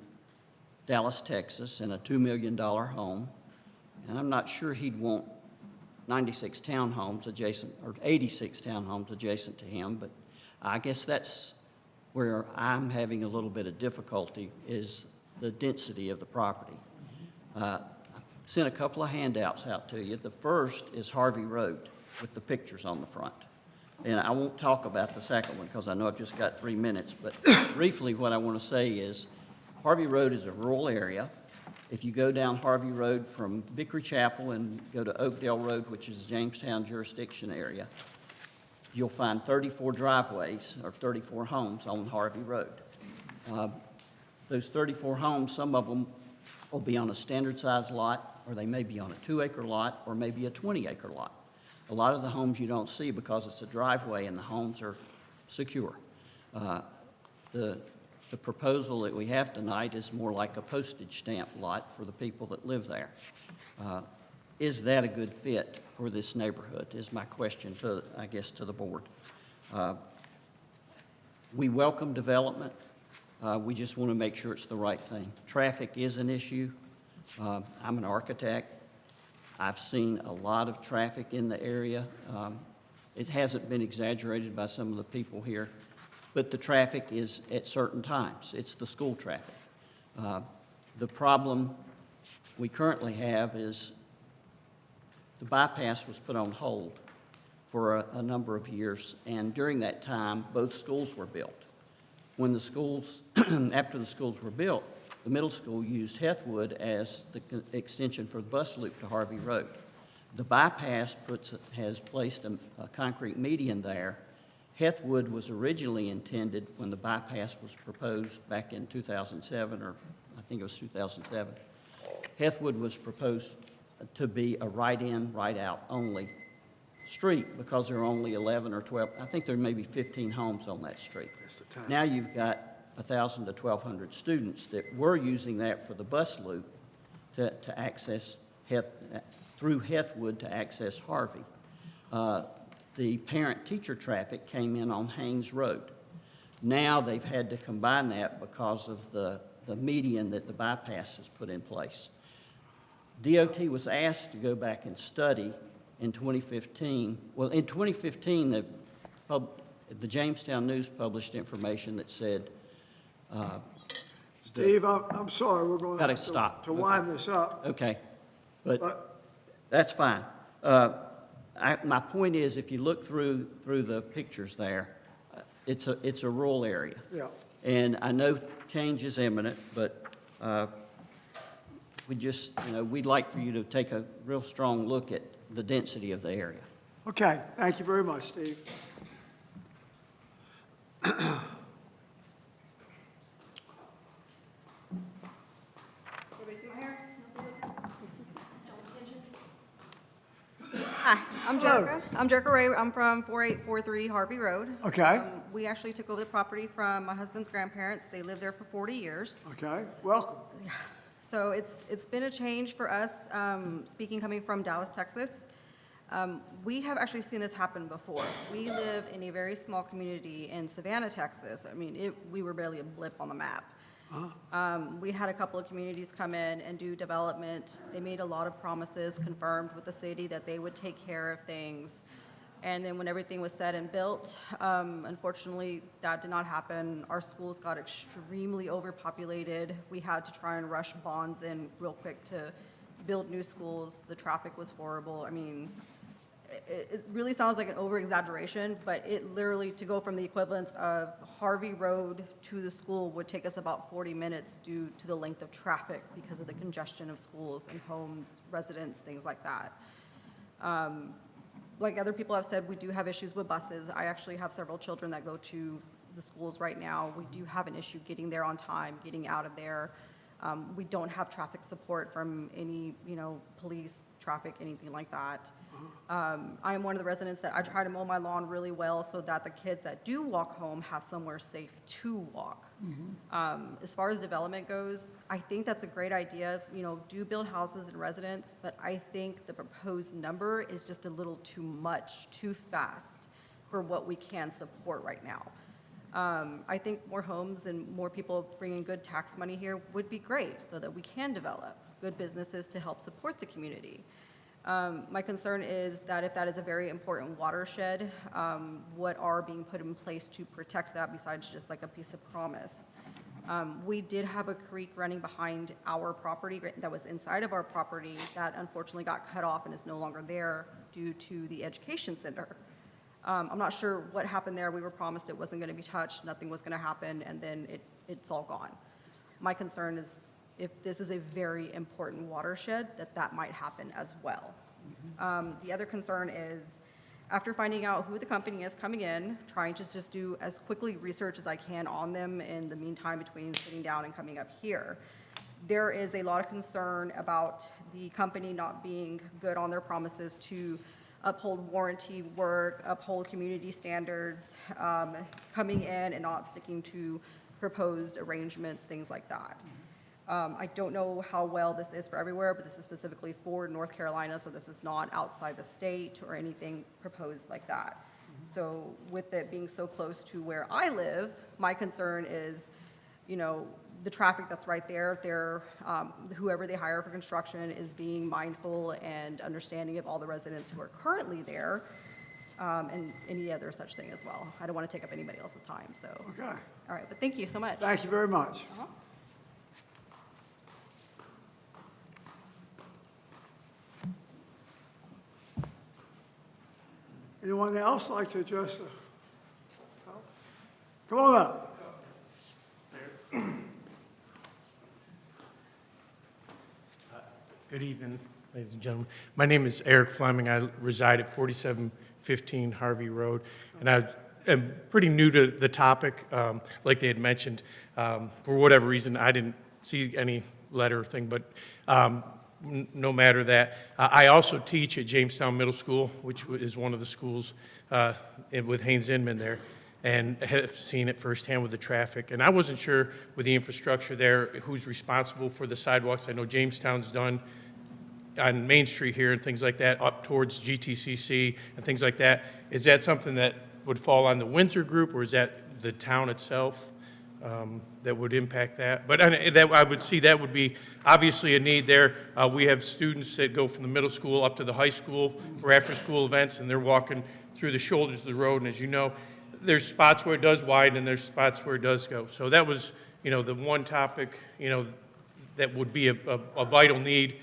Dallas, Texas, in a $2 million home. And I'm not sure he'd want 96 townhomes adjacent, or 86 townhomes adjacent to him, but I guess that's where I'm having a little bit of difficulty, is the density of the property. I sent a couple of handouts out to you. The first is Harvey Road with the pictures on the front. And I won't talk about the second one because I know I've just got 3 minutes, but briefly what I want to say is Harvey Road is a rural area. If you go down Harvey Road from Vickery Chapel and go to Oakdale Road, which is the Jamestown jurisdiction area, you'll find 34 driveways or 34 homes on Harvey Road. Those 34 homes, some of them will be on a standard size lot, or they may be on a 2-acre lot, or maybe a 20-acre lot. A lot of the homes you don't see because it's a driveway and the homes are secure. The proposal that we have tonight is more like a postage stamp lot for the people that live there. Is that a good fit for this neighborhood, is my question to, I guess, to the board. We welcome development. We just want to make sure it's the right thing. Traffic is an issue. I'm an architect. I've seen a lot of traffic in the area. It hasn't been exaggerated by some of the people here, but the traffic is at certain times. It's the school traffic. The problem we currently have is the bypass was put on hold for a number of years, and during that time, both schools were built. When the schools, after the schools were built, the middle school used Hethwood as the extension for the bus loop to Harvey Road. The bypass has placed a concrete median there. Hethwood was originally intended, when the bypass was proposed back in 2007, or I think it was 2007, Hethwood was proposed to be a right-in, right-out only street because there are only 11 or 12, I think there may be 15 homes on that street. Now you've got 1,000 to 1,200 students that were using that for the bus loop to access through Hethwood to access Harvey. The parent-teacher traffic came in on Haynes Road. Now they've had to combine that because of the median that the bypass has put in place. DOT was asked to go back and study in 2015. Well, in 2015, the Jamestown News published information that said, Steve, I'm sorry, we're going to Gotta have stop. to wind this up. okay, but But, that's fine. My point is, if you look through the pictures there, it's a rural area. yeah, And I know change is imminent, but we just, we'd like for you to take a real strong look at the density of the area. okay, thank you very much, Steve. Hi, I'm Hello. Jerica. I'm Jerica Ray. I'm from 4843 Harvey Road. Okay, We actually took over the property from my husband's grandparents. They lived there for 40 years. okay, welcome. So it's been a change for us, speaking coming from Dallas, Texas. We have actually seen this happen before. We live in a very small community in Savannah, Texas. I mean, we were barely a blip on the map. We had a couple of communities come in and do development. They made a lot of promises, confirmed with the city that they would take care of things. And then when everything was said and built, unfortunately, that did not happen. Our schools got extremely overpopulated. We had to try and rush bonds in real quick to build new schools. The traffic was horrible. I mean, it really sounds like an over-exaggeration, but it literally, to go from the equivalence of Harvey Road to the school would take us about 40 minutes due to the length of traffic because of the congestion of schools and homes, residents, things like that. Like other people have said, we do have issues with buses. I actually have several children that go to the schools right now. We do have an issue getting there on time, getting out of there. We don't have traffic support from any, police, traffic, anything like that. I am one of the residents that I try to mow my lawn really well so that the kids that do walk home have somewhere safe to walk. As far as development goes, I think that's a great idea. Do build houses and residents, but I think the proposed number is just a little too much, too fast for what we can support right now. I think more homes and more people bringing good tax money here would be great so that we can develop good businesses to help support the community. My concern is that if that is a very important watershed, what are being put in place to protect that besides just like a piece of promise? We did have a creek running behind our property that was inside of our property that unfortunately got cut off and is no longer there due to the education center. I'm not sure what happened there. We were promised it wasn't going to be touched, nothing was going to happen, and then it's all gone. My concern is if this is a very important watershed, that might happen as well. The other concern is after finding out who the company is coming in, trying to just do as quickly research as I can on them in the meantime between sitting down and coming up here. There is a lot of concern about the company not being good on their promises to uphold warranty work, uphold community standards, coming in and not sticking to proposed arrangements, things like that. I don't know how well this is for everywhere, but this is specifically for North Carolina, so this is not outside the state or anything proposed like that. So with it being so close to where I live, my concern is, the traffic that's right there, whoever they hire for construction is being mindful and understanding of all the residents who are currently there, and any other such thing as well. I don't want to take up anybody else's time, so. Okay, All right, but thank you so much. thank you very much. Anyone else like to address the? Come on up. Good evening, ladies and gentlemen. My name is Eric Fleming. I reside at 4715 Harvey Road, and I am pretty new to the topic. Like they had mentioned, for whatever reason, I didn't see any letter thing, but no matter that. I also teach at Jamestown Middle School, which is one of the schools with Haynes Inman there, and have seen it firsthand with the traffic. And I wasn't sure with the infrastructure there, who's responsible for the sidewalks. I know Jamestown's done on Main Street here and things like that, up towards GTCC and things like that. Is that something that would fall on the Windsor Group, or is that the town itself that would impact that? But I would see that would be obviously a need there. We have students that go from the middle school up to the high school for after-school events, and they're walking through the shoulders of the road, and as you know, there's spots where it does widen and there's spots where it does go. So that was, the one topic, that would be a vital need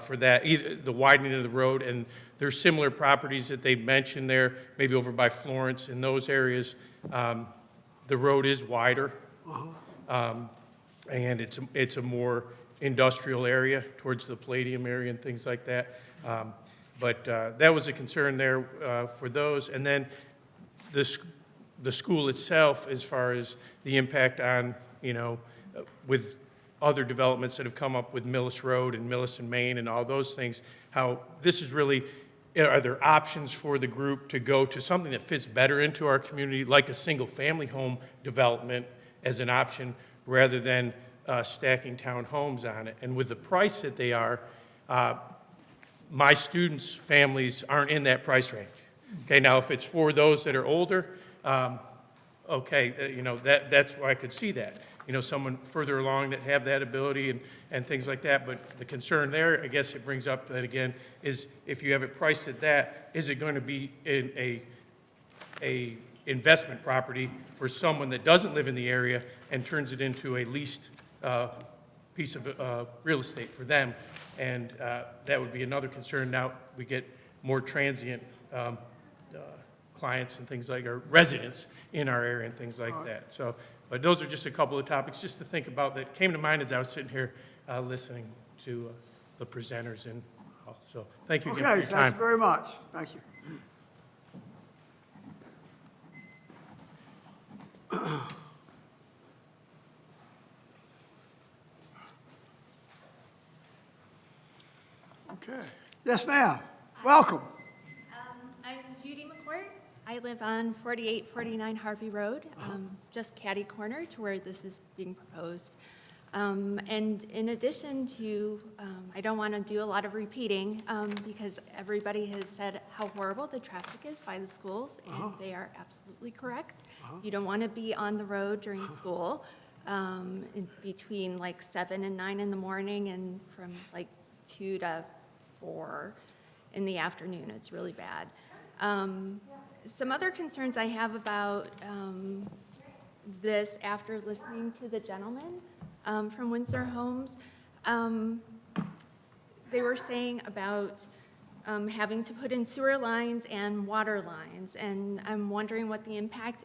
for that, either the widening of the road, and there's similar properties that they mentioned there, maybe over by Florence, in those areas. The road is wider, and it's a more industrial area towards the Palladium area and things like that. But that was a concern there for those. And then the school itself, as far as the impact on, with other developments that have come up with Millis Road and Millis and Main and all those things, how this is really, are there options for the group to go to something that fits better into our community, like a single-family home development as an option, rather than stacking townhomes on it? And with the price that they are, my students' families aren't in that price range. Okay, now if it's for those that are older, okay, that's why I could see that. Someone further along that have that ability and things like that. But the concern there, I guess it brings up that again, is if you have it priced at that, is it going to be a investment property for someone that doesn't live in the area and turns it into a leased piece of real estate for them? And that would be another concern. Now we get more transient clients and things like, or residents in our area and things like that. So, but those are just a couple of topics just to think about that came to mind as I was sitting here listening to the presenters and all. So thank you again for your time. Okay, thank you very much. Thank you. Okay. Yes, ma'am. Welcome. I'm Judy McCourt. I live on 4849 Harvey Road, just catty corner to where this is being proposed. And in addition to, I don't want to do a lot of repeating because everybody has said how horrible the traffic is by the schools, and they are absolutely correct. You don't want to be on the road during school in between like 7 and 9 in the morning and from like 2 to 4 in the afternoon. It's really bad. Some other concerns I have about this after listening to the gentleman from Windsor Homes, they were saying about having to put in sewer lines and water lines, and I'm wondering what the impact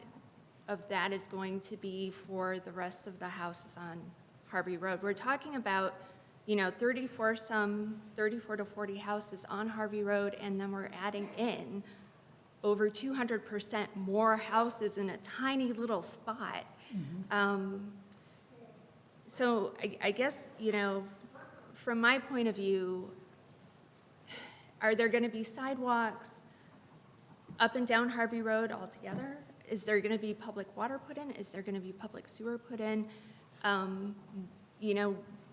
of that is going to be for the rest of the houses on Harvey Road. We're talking about 34 to 40 houses on Harvey Road, and then we're adding in over 200% more houses in a tiny little spot. So I guess, from my point of view, are there going to be sidewalks up and down Harvey Road altogether? Is there going to be public water put in? Is there going to be public sewer put in?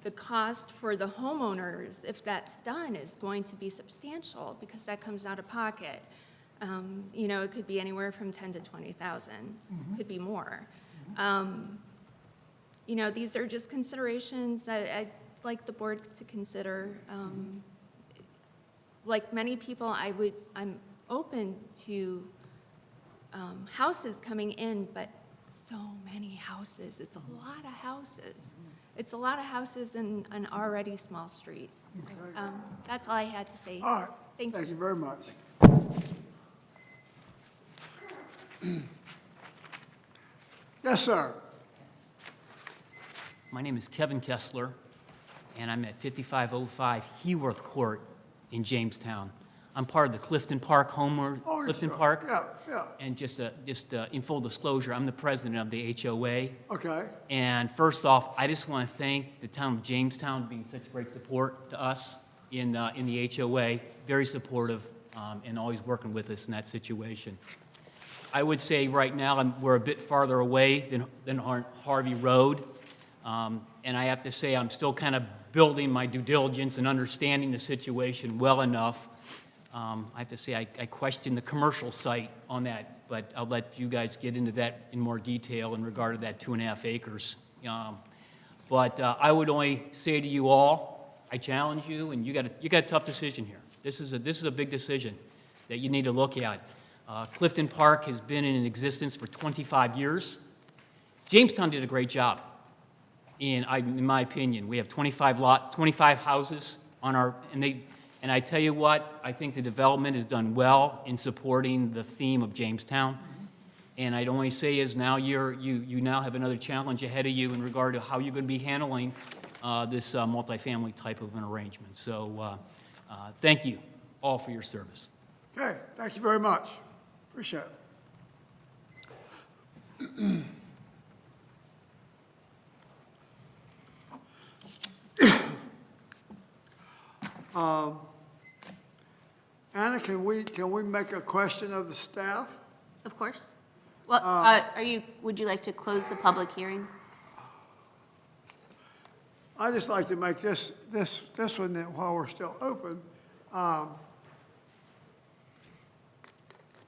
The cost for the homeowners, if that's done, is going to be substantial because that comes out of pocket. It could be anywhere from 10 to 20,000, could be more. These are just considerations that I'd like the board to consider. Like many people, I'm open to houses coming in, but so many houses. It's a lot of houses. It's a lot of houses in an already small street. Okay. That's all I had to say. All right. Thank you. Thank you very much. Yes, sir. My name is Kevin Kessler, and I'm at 5505 Heworth Court in Jamestown. I'm part of the Clifton Park Clifton sure. Park. Yeah. And just in full disclosure, I'm the president of the HOA. Okay. And first off, I just want to thank the town of Jamestown for being such great support to us in the HOA. Very supportive and always working with us in that situation. I would say right now we're a bit farther away than on Harvey Road. And I have to say I'm still kind of building my due diligence and understanding the situation well enough. I have to say, I question the commercial site on that, but I'll let you guys get into that in more detail in regard to that 2.5 acres. But I would only say to you all, I challenge you, and you got a tough decision here. This is a big decision that you need to look at. Clifton Park has been in existence for 25 years. Jamestown did a great job, in my opinion. We have 25 houses on our, and I tell you what, I think the development has done well in supporting the theme of Jamestown. And I'd only say is now you now have another challenge ahead of you in regard to how you're going to be handling this multifamily type of an arrangement. So thank you all for your service. Okay, thank you very much. Appreciate it. Anna, can we make a question of the staff? Of course. Well, would you like to close the public hearing? I'd just like to make this one, that while we're still open.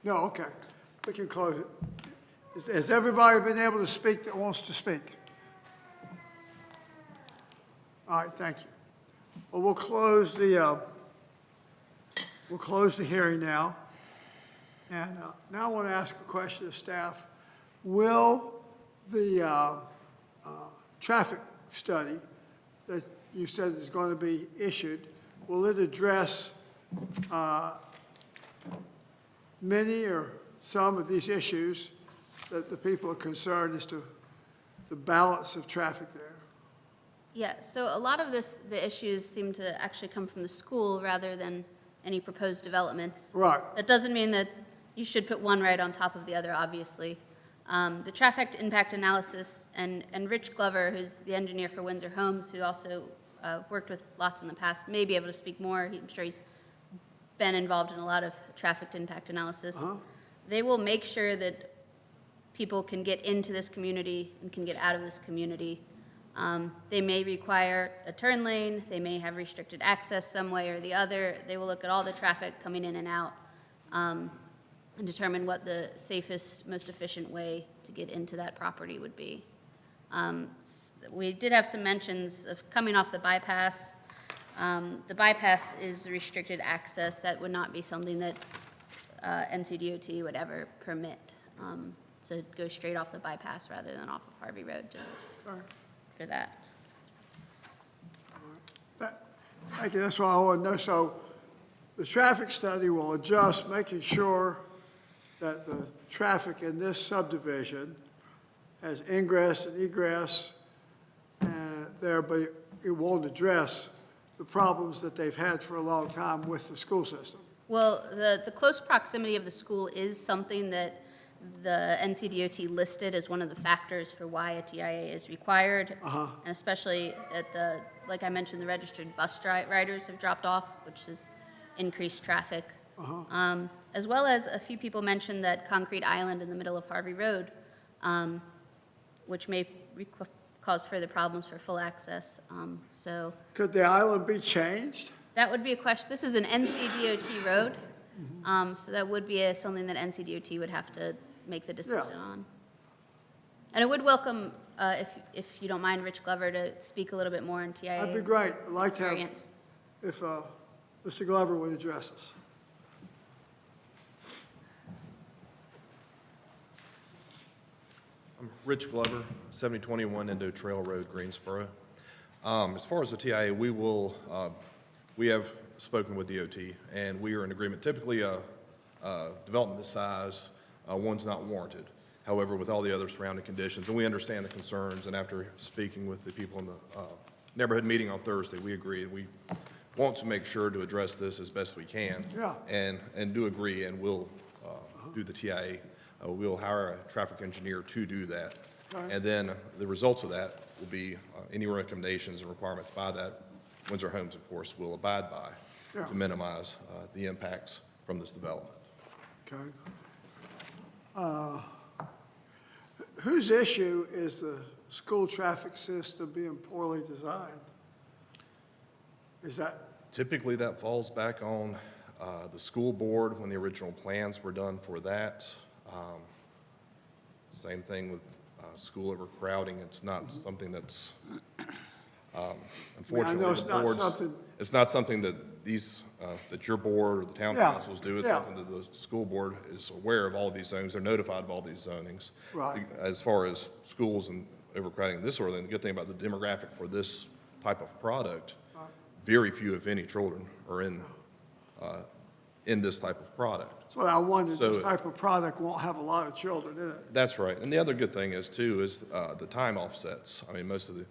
No, okay, we can close it. Has everybody been able to speak that wants to speak? All right, thank you. Well, we'll close the hearing now. And now I want to ask a question of staff. Will the traffic study that you said is going to be issued, will it address many or some of these issues that the people are concerned as to the balance of traffic there? Yeah, so a lot of the issues seem to actually come from the school rather than any proposed developments. Right. That doesn't mean that you should put one right on top of the other, obviously. The traffic impact analysis, and Rich Glover, who's the engineer for Windsor Homes, who also worked with lots in the past, may be able to speak more. I'm sure he's been involved in a lot of traffic impact analysis. They will make sure that people can get into this community and can get out of this community. They may require a turn lane, they may have restricted access some way or the other. They will look at all the traffic coming in and out and determine what the safest, most efficient way to get into that property would be. We did have some mentions of coming off the bypass. The bypass is restricted access. That would not be something that NCDOT would ever permit, to go straight off the bypass rather than off of Harvey Road, just for that. Thank you, that's what I want to know. So the traffic study will adjust, making sure that the traffic in this subdivision has ingress and egress there, but it won't address the problems that they've had for a long time with the school system. Well, the close proximity of the school is something that the NCDOT listed as one of the factors for why a TIA is required. And especially at like I mentioned, the registered bus riders have dropped off, which has increased traffic. As well as a few people mentioned that concrete island in the middle of Harvey Road, which may cause further problems for full access. So could the island be changed? that would be a question. This is an NCDOT road, so that would be something that NCDOT would have to make the decision on. And I would welcome, if you don't mind, Rich Glover to speak a little bit more on TIA's That'd be great. I'd like to have, experience. if Mr. Glover would address us. I'm Rich Glover, 7021 Indo Trail Road, Greensboro. As far as the TIA, we have spoken with DOT, and we are in agreement. Typically, development this size, one's not warranted. However, with all the other surrounding conditions, and we understand the concerns, and after speaking with the people in the neighborhood meeting on Thursday, we agree. We want to make sure to address this as best we can. And do agree, and we'll do the TIA. We'll hire a traffic engineer to do that. And then the results of that will be any recommendations and requirements by that. Windsor Homes, of course, will abide by to minimize the impacts from this development. Okay. Whose issue is the school traffic system being poorly designed? Is that, Typically, that falls back on the school board when the original plans were done for that. Same thing with school overcrowding. It's not something that's, unfortunately, it's the not boards. something- It's not something that these, that your board or the town Yeah, councils do. It's yeah. something that the school board is aware of all of these things. They're notified of all these zonings. Right. As far as schools and overcrowding and this sort of thing, the good thing about the demographic for this type of product, very few, if any, children are in this type of product. so I wondered, this So- type of product won't have a lot of children in it. That's right. And the other good thing is, too, is the time offsets. I mean, most of the,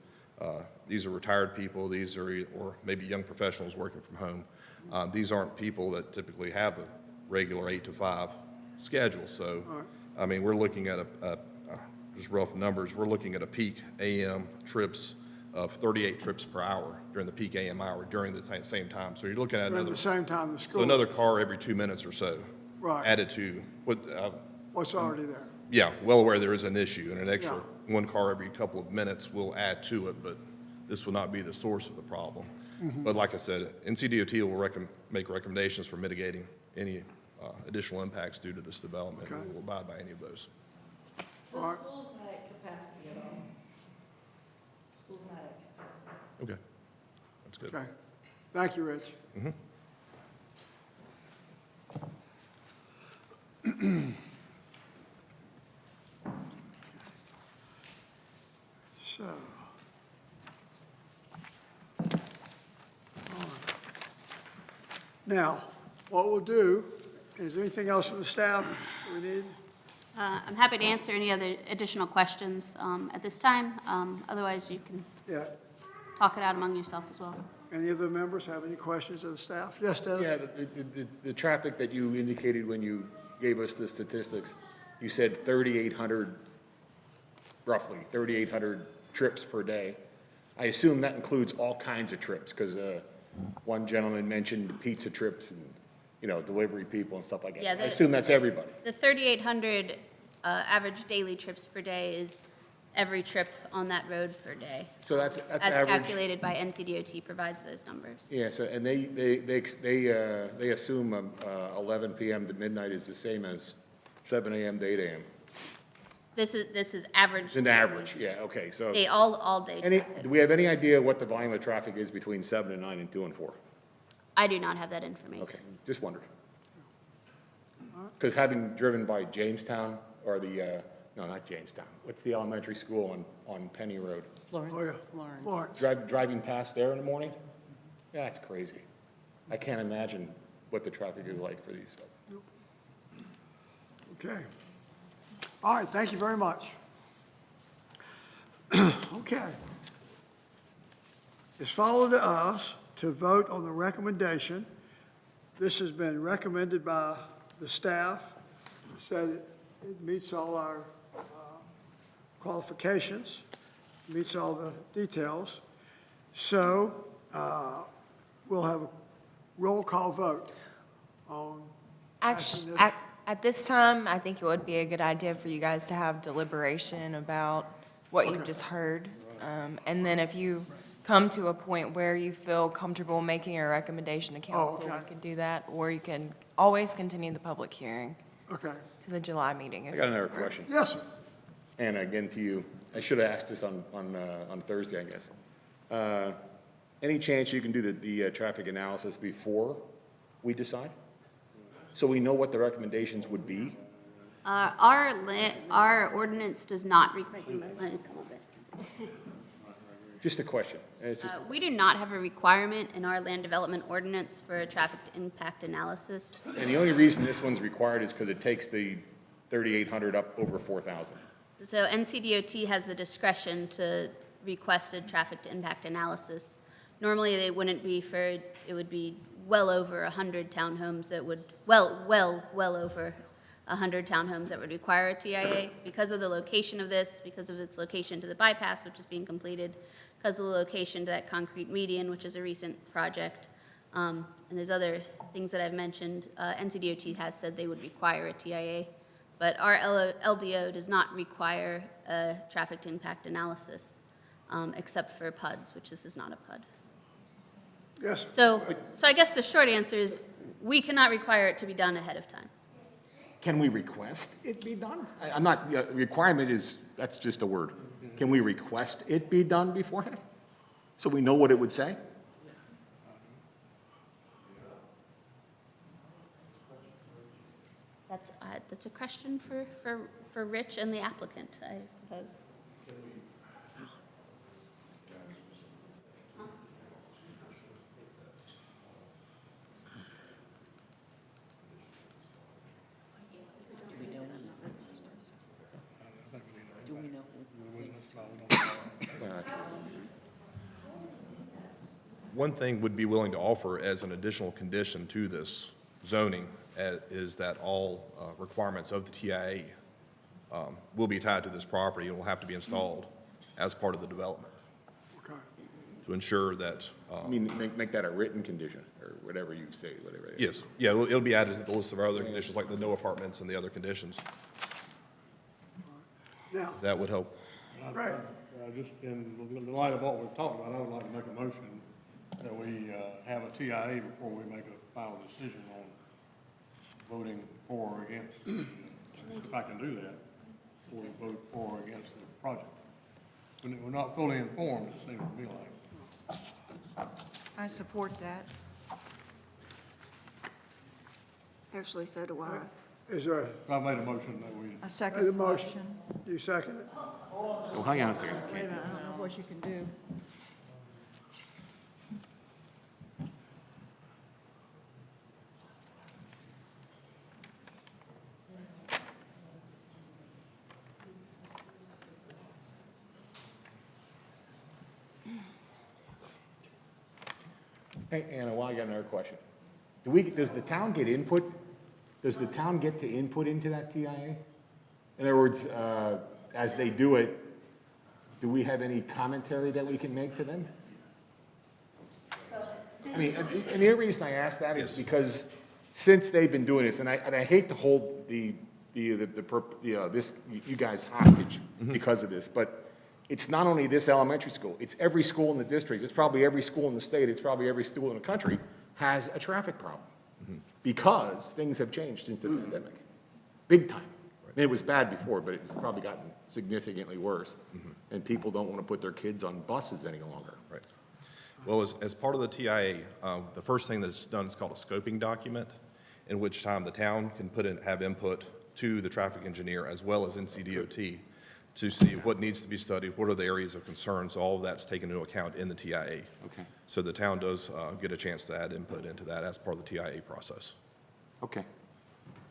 these are retired people, these are, or maybe young professionals working from home. These aren't people that typically have a regular 8 to 5 schedule. So, I mean, we're looking at just rough numbers, we're looking at a peak AM trips of 38 trips per hour during the peak AM hour during the same time. So you're looking at During another, the same time the so school. another car every 2 minutes or so. Right. Added to what, What's already there. yeah, well aware there is an issue, and an extra Yeah. one car every couple of minutes will add to it, but this will not be the source of the problem. But like I said, NCDOT will make recommendations for mitigating any additional impacts due to this development, and we will abide by any of those. All right. school's not at capacity at all. School's not at capacity. Okay, that's good. Okay. Thank you, Rich. So. Now, what we'll do, is there anything else from the staff we need? I'm happy to answer any other additional questions at this time. Otherwise, you can Yeah. talk it out among yourself as well. Any of the members have any questions of the staff? Yes, Dennis? Yeah, the traffic that you indicated when you gave us the statistics, you said 3,800, roughly 3,800 trips per day. I assume that includes all kinds of trips, because one gentleman mentioned pizza trips and, delivery people and stuff like that. Yeah, I assume that's everybody. The 3,800 average daily trips per day is every trip on that road per day. So that's As average. calculated by NCDOT provides those numbers. Yeah, so, and they assume 11 PM to midnight is the same as 7 AM to 8 AM. This is average. It's an average, yeah, okay, so. All day traffic. Do we have any idea what the volume of traffic is between 7 and 9 and 2 and 4? I do not have that information. Okay, just wondered. Because having driven by Jamestown, or no, not Jamestown, what's the elementary school on Penny Road? Oh, yeah. Florence. Driving past there in the morning? Yeah, it's crazy. I can't imagine what the traffic is like for these folks. Okay. All right, thank you very much. Okay. It's followed to us to vote on the recommendation. This has been recommended by the staff, said it meets all our qualifications, meets all the details. So we'll have a roll call vote on passing this. At this time, I think it would be a good idea for you guys to have deliberation about what you've just heard. And then if you come to a point where you feel comfortable making a recommendation to council, okay. you can do that, or you can always continue the public hearing Okay. to the July meeting. I got another question. Yes, sir. And again to you, I should have asked this on Thursday, I guess. Any chance you can do the traffic analysis before we decide? So we know what the recommendations would be? Our ordinance does not require. Just a question. It's just- We do not have a requirement in our land development ordinance for a traffic impact analysis. And the only reason this one's required is because it takes the 3,800 up over 4,000. So NCDOT has the discretion to request a traffic impact analysis. Normally, they wouldn't be for, it would be well over 100 townhomes that would, well over 100 townhomes that would require a TIA. Because of the location of this, because of its location to the bypass, which is being completed, because of the location to that concrete median, which is a recent project, and there's other things that I've mentioned, NCDOT has said they would require a TIA. But our LDO does not require a traffic impact analysis, except for PUDs, which this is not a PUD. Yes. So I guess the short answer is, we cannot require it to be done ahead of time. Can we request it be done? I'm not, requirement is, that's just a word. Can we request it be done beforehand? So we know what it would say? That's a question for Rich and the applicant, I suppose. One thing would be willing to offer as an additional condition to this zoning is that all requirements of the TIA will be tied to this property and will have to be installed as part of the development Okay. to ensure that, I mean, make that a written condition, or whatever you say, whatever it is. yes, yeah, it'll be added to the list of our other conditions, like the no apartments and the other conditions. Now, That would help. right, Just in the light of what we've talked about, I would like to make a motion that we have a TIA before we make a final decision on voting for or against. If I can do that, before we vote for or against the project. We're not fully informed, it seems to me like. I support that. Actually, so do I. is there I made a motion that we, I a second the motion? motion. You second it? Oh, hang on a second. Wait a minute, I don't know what you can do. Hey, Anna, while I got another question. Does the town get input? Does the town get to input into that TIA? In other words, as they do it, do we have any commentary that we can make to them? I mean, and the reason I ask that is because since they've been doing this, and I hate to hold this, you guys hostage because of this, but it's not only this elementary school, it's every school in the district, it's probably every school in the state, it's probably every school in the country has a traffic problem. Because things have changed since the pandemic, big time. And it was bad before, but it's probably gotten significantly worse. And people don't want to put their kids on buses any longer. Right. Well, as part of the TIA, the first thing that's done is called a scoping document, in which time the town can have input to the traffic engineer as well as NCDOT to see what needs to be studied, what are the areas of concerns, all of that's taken into account in the TIA. Okay. So the town does get a chance to add input into that as part of the TIA process. Okay,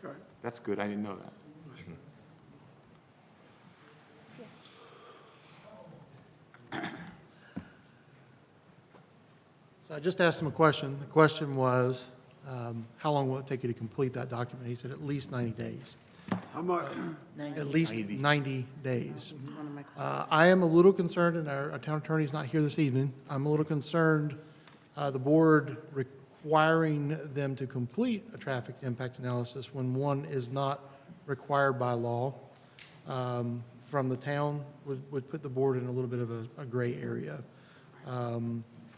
Okay. that's good, I didn't know that. So I just asked him a question. The question was, how long will it take you to complete that document? He said at least 90 days. How much? At least 90 days. I am a little concerned, and our town attorney's not here this evening. I'm a little concerned, the board requiring them to complete a traffic impact analysis when one is not required by law from the town would put the board in a little bit of a gray area.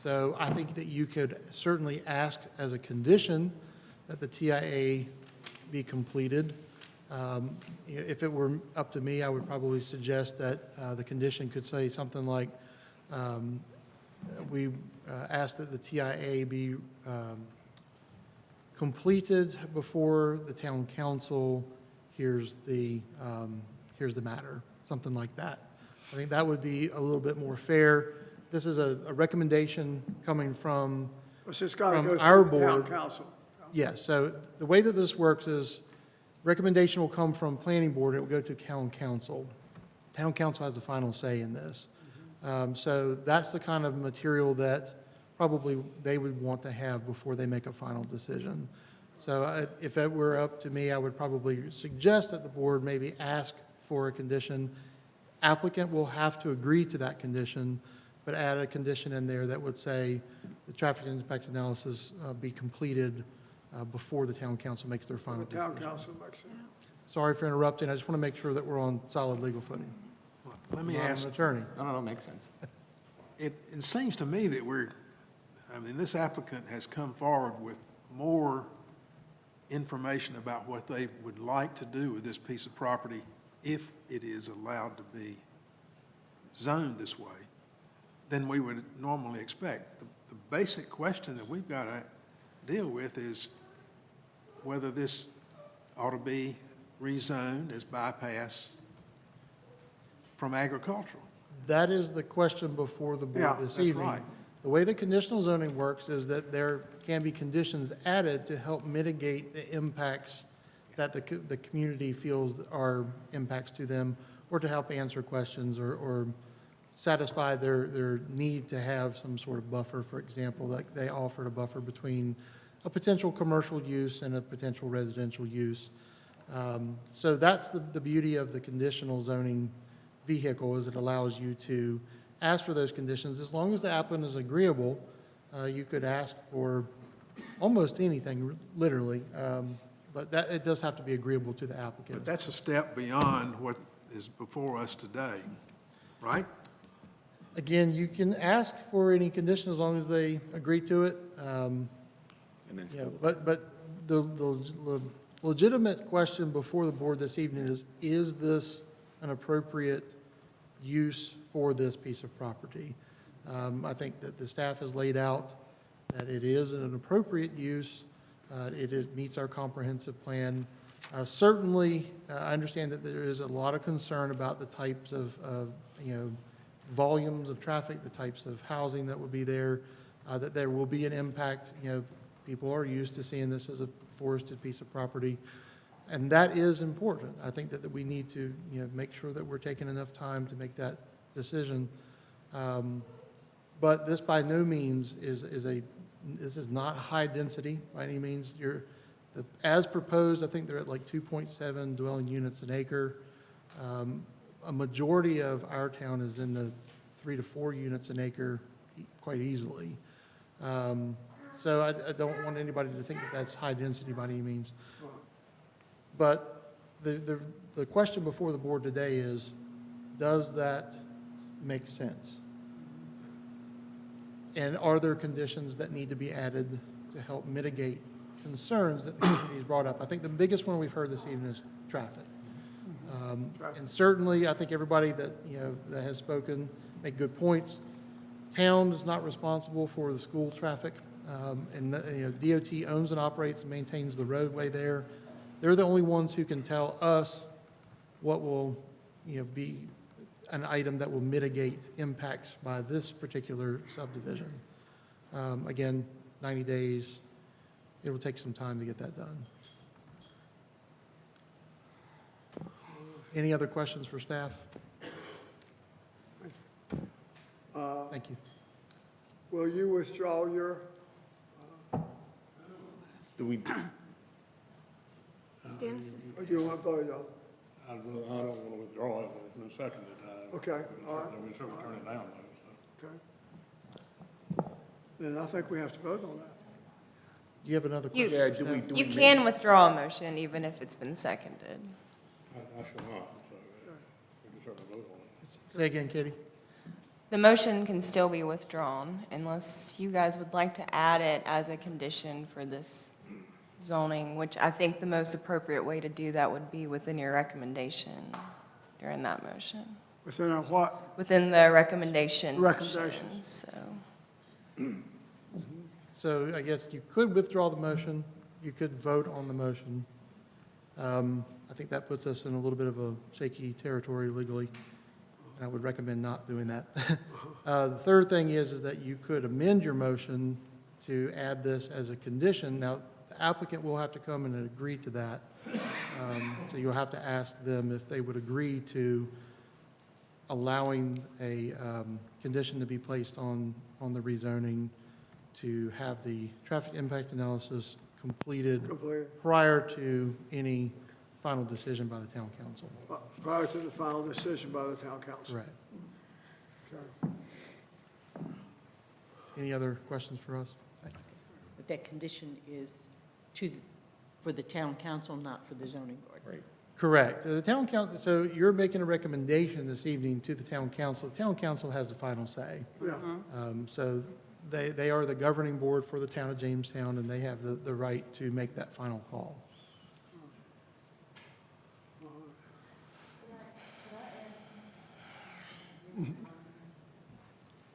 So I think that you could certainly ask as a condition that the TIA be completed. If it were up to me, I would probably suggest that the condition could say something like, we ask that the TIA be completed before the town council hears the matter, something like that. I think that would be a little bit more fair. This is a recommendation coming from It's just got to go our through the town board. council. Yes, so the way that this works is recommendation will come from planning board, it will go to town council. Town council has the final say in this. So that's the kind of material that probably they would want to have before they make a final decision. So if it were up to me, I would probably suggest that the board maybe ask for a condition. Applicant will have to agree to that condition, but add a condition in there that would say the traffic impact analysis be completed before the town council makes their final The town decision. council makes it. Sorry for interrupting. I just want to make sure that we're on solid legal footing. Let me I'm not ask, an attorney. No, makes sense. it seems to me that I mean, this applicant has come forward with more information about what they would like to do with this piece of property if it is allowed to be zoned this way than we would normally expect. The basic question that we've got to deal with is whether this ought to be rezoned as bypass from agricultural. That is the question before the Yeah, board this that's evening. right. The way the conditional zoning works is that there can be conditions added to help mitigate the impacts that the community feels are impacts to them, or to help answer questions or satisfy their need to have some sort of buffer. For example, like they offered a buffer between a potential commercial use and a potential residential use. So that's the beauty of the conditional zoning vehicle, is it allows you to ask for those conditions. As long as the applicant is agreeable, you could ask for almost anything, literally. But that, it does have to be agreeable to the applicant. But that's a step beyond what is before us today, right? Again, you can ask for any condition as long as they agree to it. But the legitimate question before the board this evening is this an appropriate use for this piece of property? I think that the staff has laid out that it is an appropriate use. Meets our comprehensive plan. Certainly, I understand that there is a lot of concern about the types of volumes of traffic, the types of housing that would be there, that there will be an impact. People are used to seeing this as a forested piece of property, and that is important. I think that we need to, make sure that we're taking enough time to make that decision. But this by no means this is not high density by any means. As proposed, I think they're at like 2.7 dwelling units an acre. A majority of our town is in the 3 to 4 units an acre quite easily. So I don't want anybody to think that that's high density by any means. But the question before the board today is, does that make sense? And are there conditions that need to be added to help mitigate concerns that the community has brought up? I think the biggest one we've heard this evening is traffic. And certainly, I think everybody that has spoken make good points. Town is not responsible for the school traffic, and DOT owns and operates and maintains the roadway there. They're the only ones who can tell us what will be an item that will mitigate impacts by this particular subdivision. Again, 90 days. It will take some time to get that done. Any other questions for staff? Thank you. Will you withdraw your, Do we, or do you want to vote on? I don't want to withdraw it, but it's been seconded. Okay, all right. We certainly turn it down, though, so. Okay. Then I think we have to vote on that. Do you have another question? Yeah, do we You can withdraw a motion even if it's been seconded. I shall not, so we can certainly vote on it. Say again, Katie. The motion can still be withdrawn unless you guys would like to add it as a condition for this zoning, which I think the most appropriate way to do that would be within your recommendation during that motion. Within a what? Within the recommendation. Recommendations. motion, So I guess you could withdraw the motion. You could vote on the motion. I think that puts us in a little bit of a shaky territory legally, and I would recommend not doing that. The third thing is that you could amend your motion to add this as a condition. Now, the applicant will have to come and agree to that. So you'll have to ask them if they would agree to allowing a condition to be placed on the rezoning to have the traffic impact analysis completed prior to any final decision by the town council. Prior to the final decision by the town council. Correct. Okay. Any other questions for us? But that condition is for the town council, not for the zoning board. Right. Correct. The town council, so you're making a recommendation this evening to the town council. The town council has the final say. Yeah. So They are the governing board for the town of Jamestown, and they have the right to make that final call.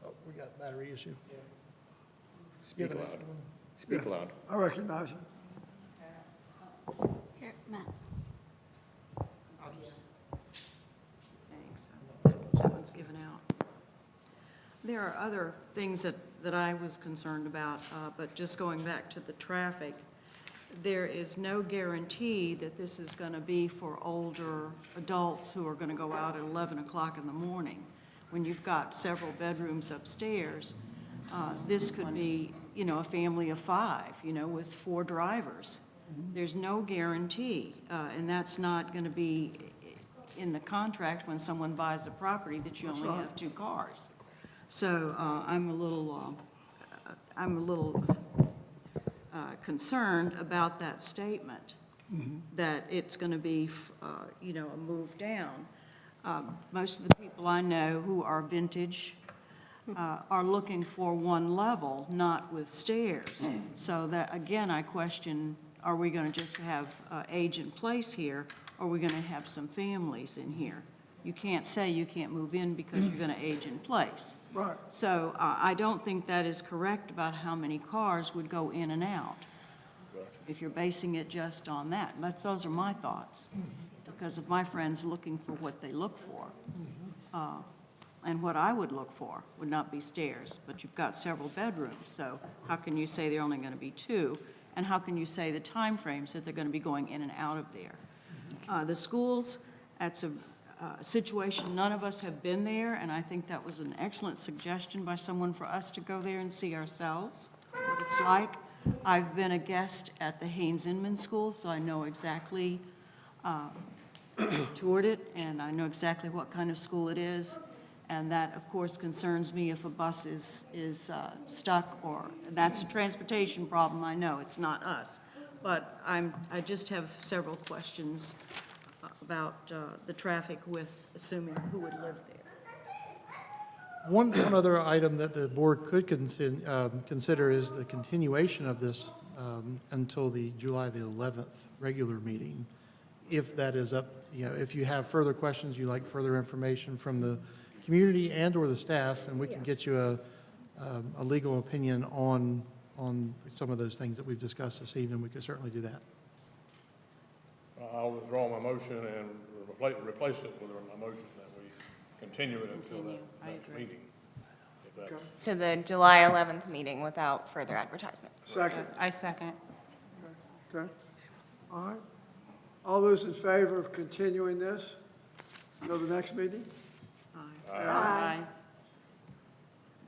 Oh, we got a battery issue. Speak loud. Speak loud. I recognize you. Here, Matt. Thanks. That one's given out. There are other things that I was concerned about, but just going back to the traffic, there is no guarantee that this is going to be for older adults who are going to go out at 11 o'clock in the morning. When you've got several bedrooms upstairs, this could be, a family of 5, with 4 drivers. There's no guarantee, and that's not going to be in the contract when someone buys a property that you only have 2 cars. So I'm a little concerned about that statement, that it's going to be, a move down. Most of the people I know who are vintage are looking for one level, not with stairs. So that, again, I question, are we going to just have age in place here, or are we going to have some families in here? You can't say you can't move in because you're going to age in place. Right. So I don't think that is correct about how many cars would go in and out, if you're basing it just on that. Those are my thoughts, because of my friends looking for what they look for. And what I would look for would not be stairs, but you've got several bedrooms, so how can you say they're only going to be 2? And how can you say the time frames that they're going to be going in and out of there? The schools, that's a situation, none of us have been there, and I think that was an excellent suggestion by someone for us to go there and see ourselves what it's like. I've been a guest at the Haynes Inman School, so I know exactly, toured it, and I know exactly what kind of school it is. And that, of course, concerns me if a bus is stuck, or, that's a transportation problem, I know, it's not us. But I just have several questions about the traffic with assuming who would live there. One other item that the board could consider is the continuation of this until the July the 11th regular meeting. If that is up, if you have further questions, you like further information from the community and or the staff, and we can get you a legal opinion on some of those things that we've discussed this evening, we could certainly do that. I'll withdraw my motion and replace it with a motion that we continue it until that next meeting. If that's- To the July 11th meeting without further advertisement. Second. I second. Okay. All right. All those in favor of continuing this until the next meeting? Aye.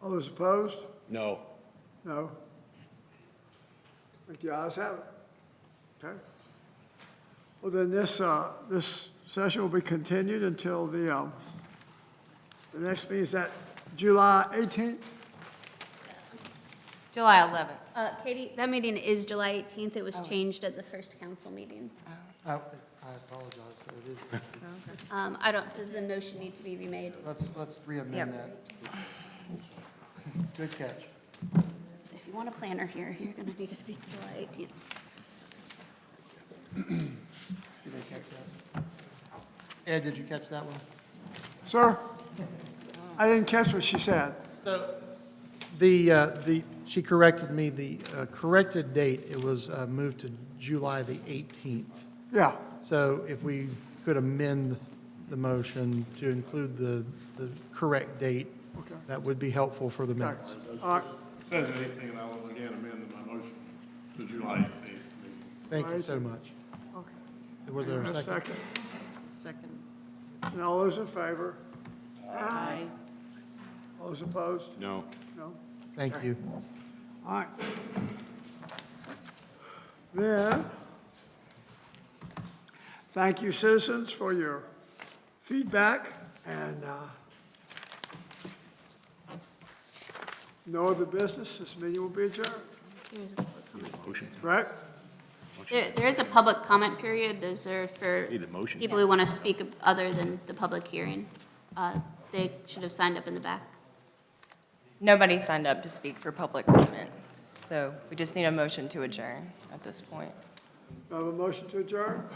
All those opposed? No. No. I think the ayes have it. Okay. Well, then this session will be continued until the next meeting is that July 18th? July 11th. Katie, that meeting is July 18th. It was changed at the first council meeting. I apologize, so it is. Does the motion need to be remade? Let's re-amend that. Good catch. If you want a planner here, you're going to need it to be July 18th. Did they catch that? Ed, did you catch that one? Sir? I didn't catch what she said. So she corrected me, the corrected date, it was moved to July the 18th. Yeah. So if we could amend the motion to include the correct date, Okay. that would be helpful for the minutes. All right. It says 18, I will again amend my motion to July 18th meeting. Thank you so much. Okay. Was there a second? Second. And all those in favor? Aye. All those opposed? No. No? Thank you. All right. Then, thank you, citizens, for your feedback, and no other business. This meeting will be adjourned. Here's a public comment. Motion. Right? There is a public comment period. Those are for Need a motion. people who want to speak other than the public hearing. They should have signed up in the back. Nobody signed up to speak for public comment, so we just need a motion to adjourn at this point. Do I have a motion to adjourn?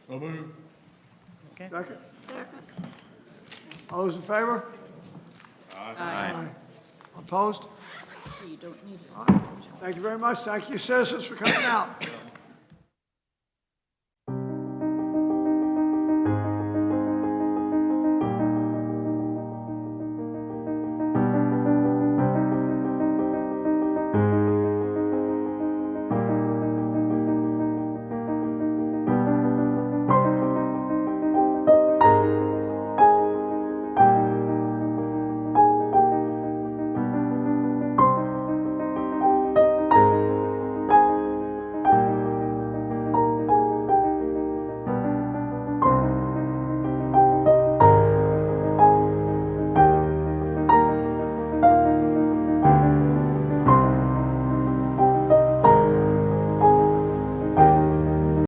So moved. Second? Second. All those in favor? Aye. Opposed? You don't need All right. Thank you very much. Thank you, citizens, for coming out.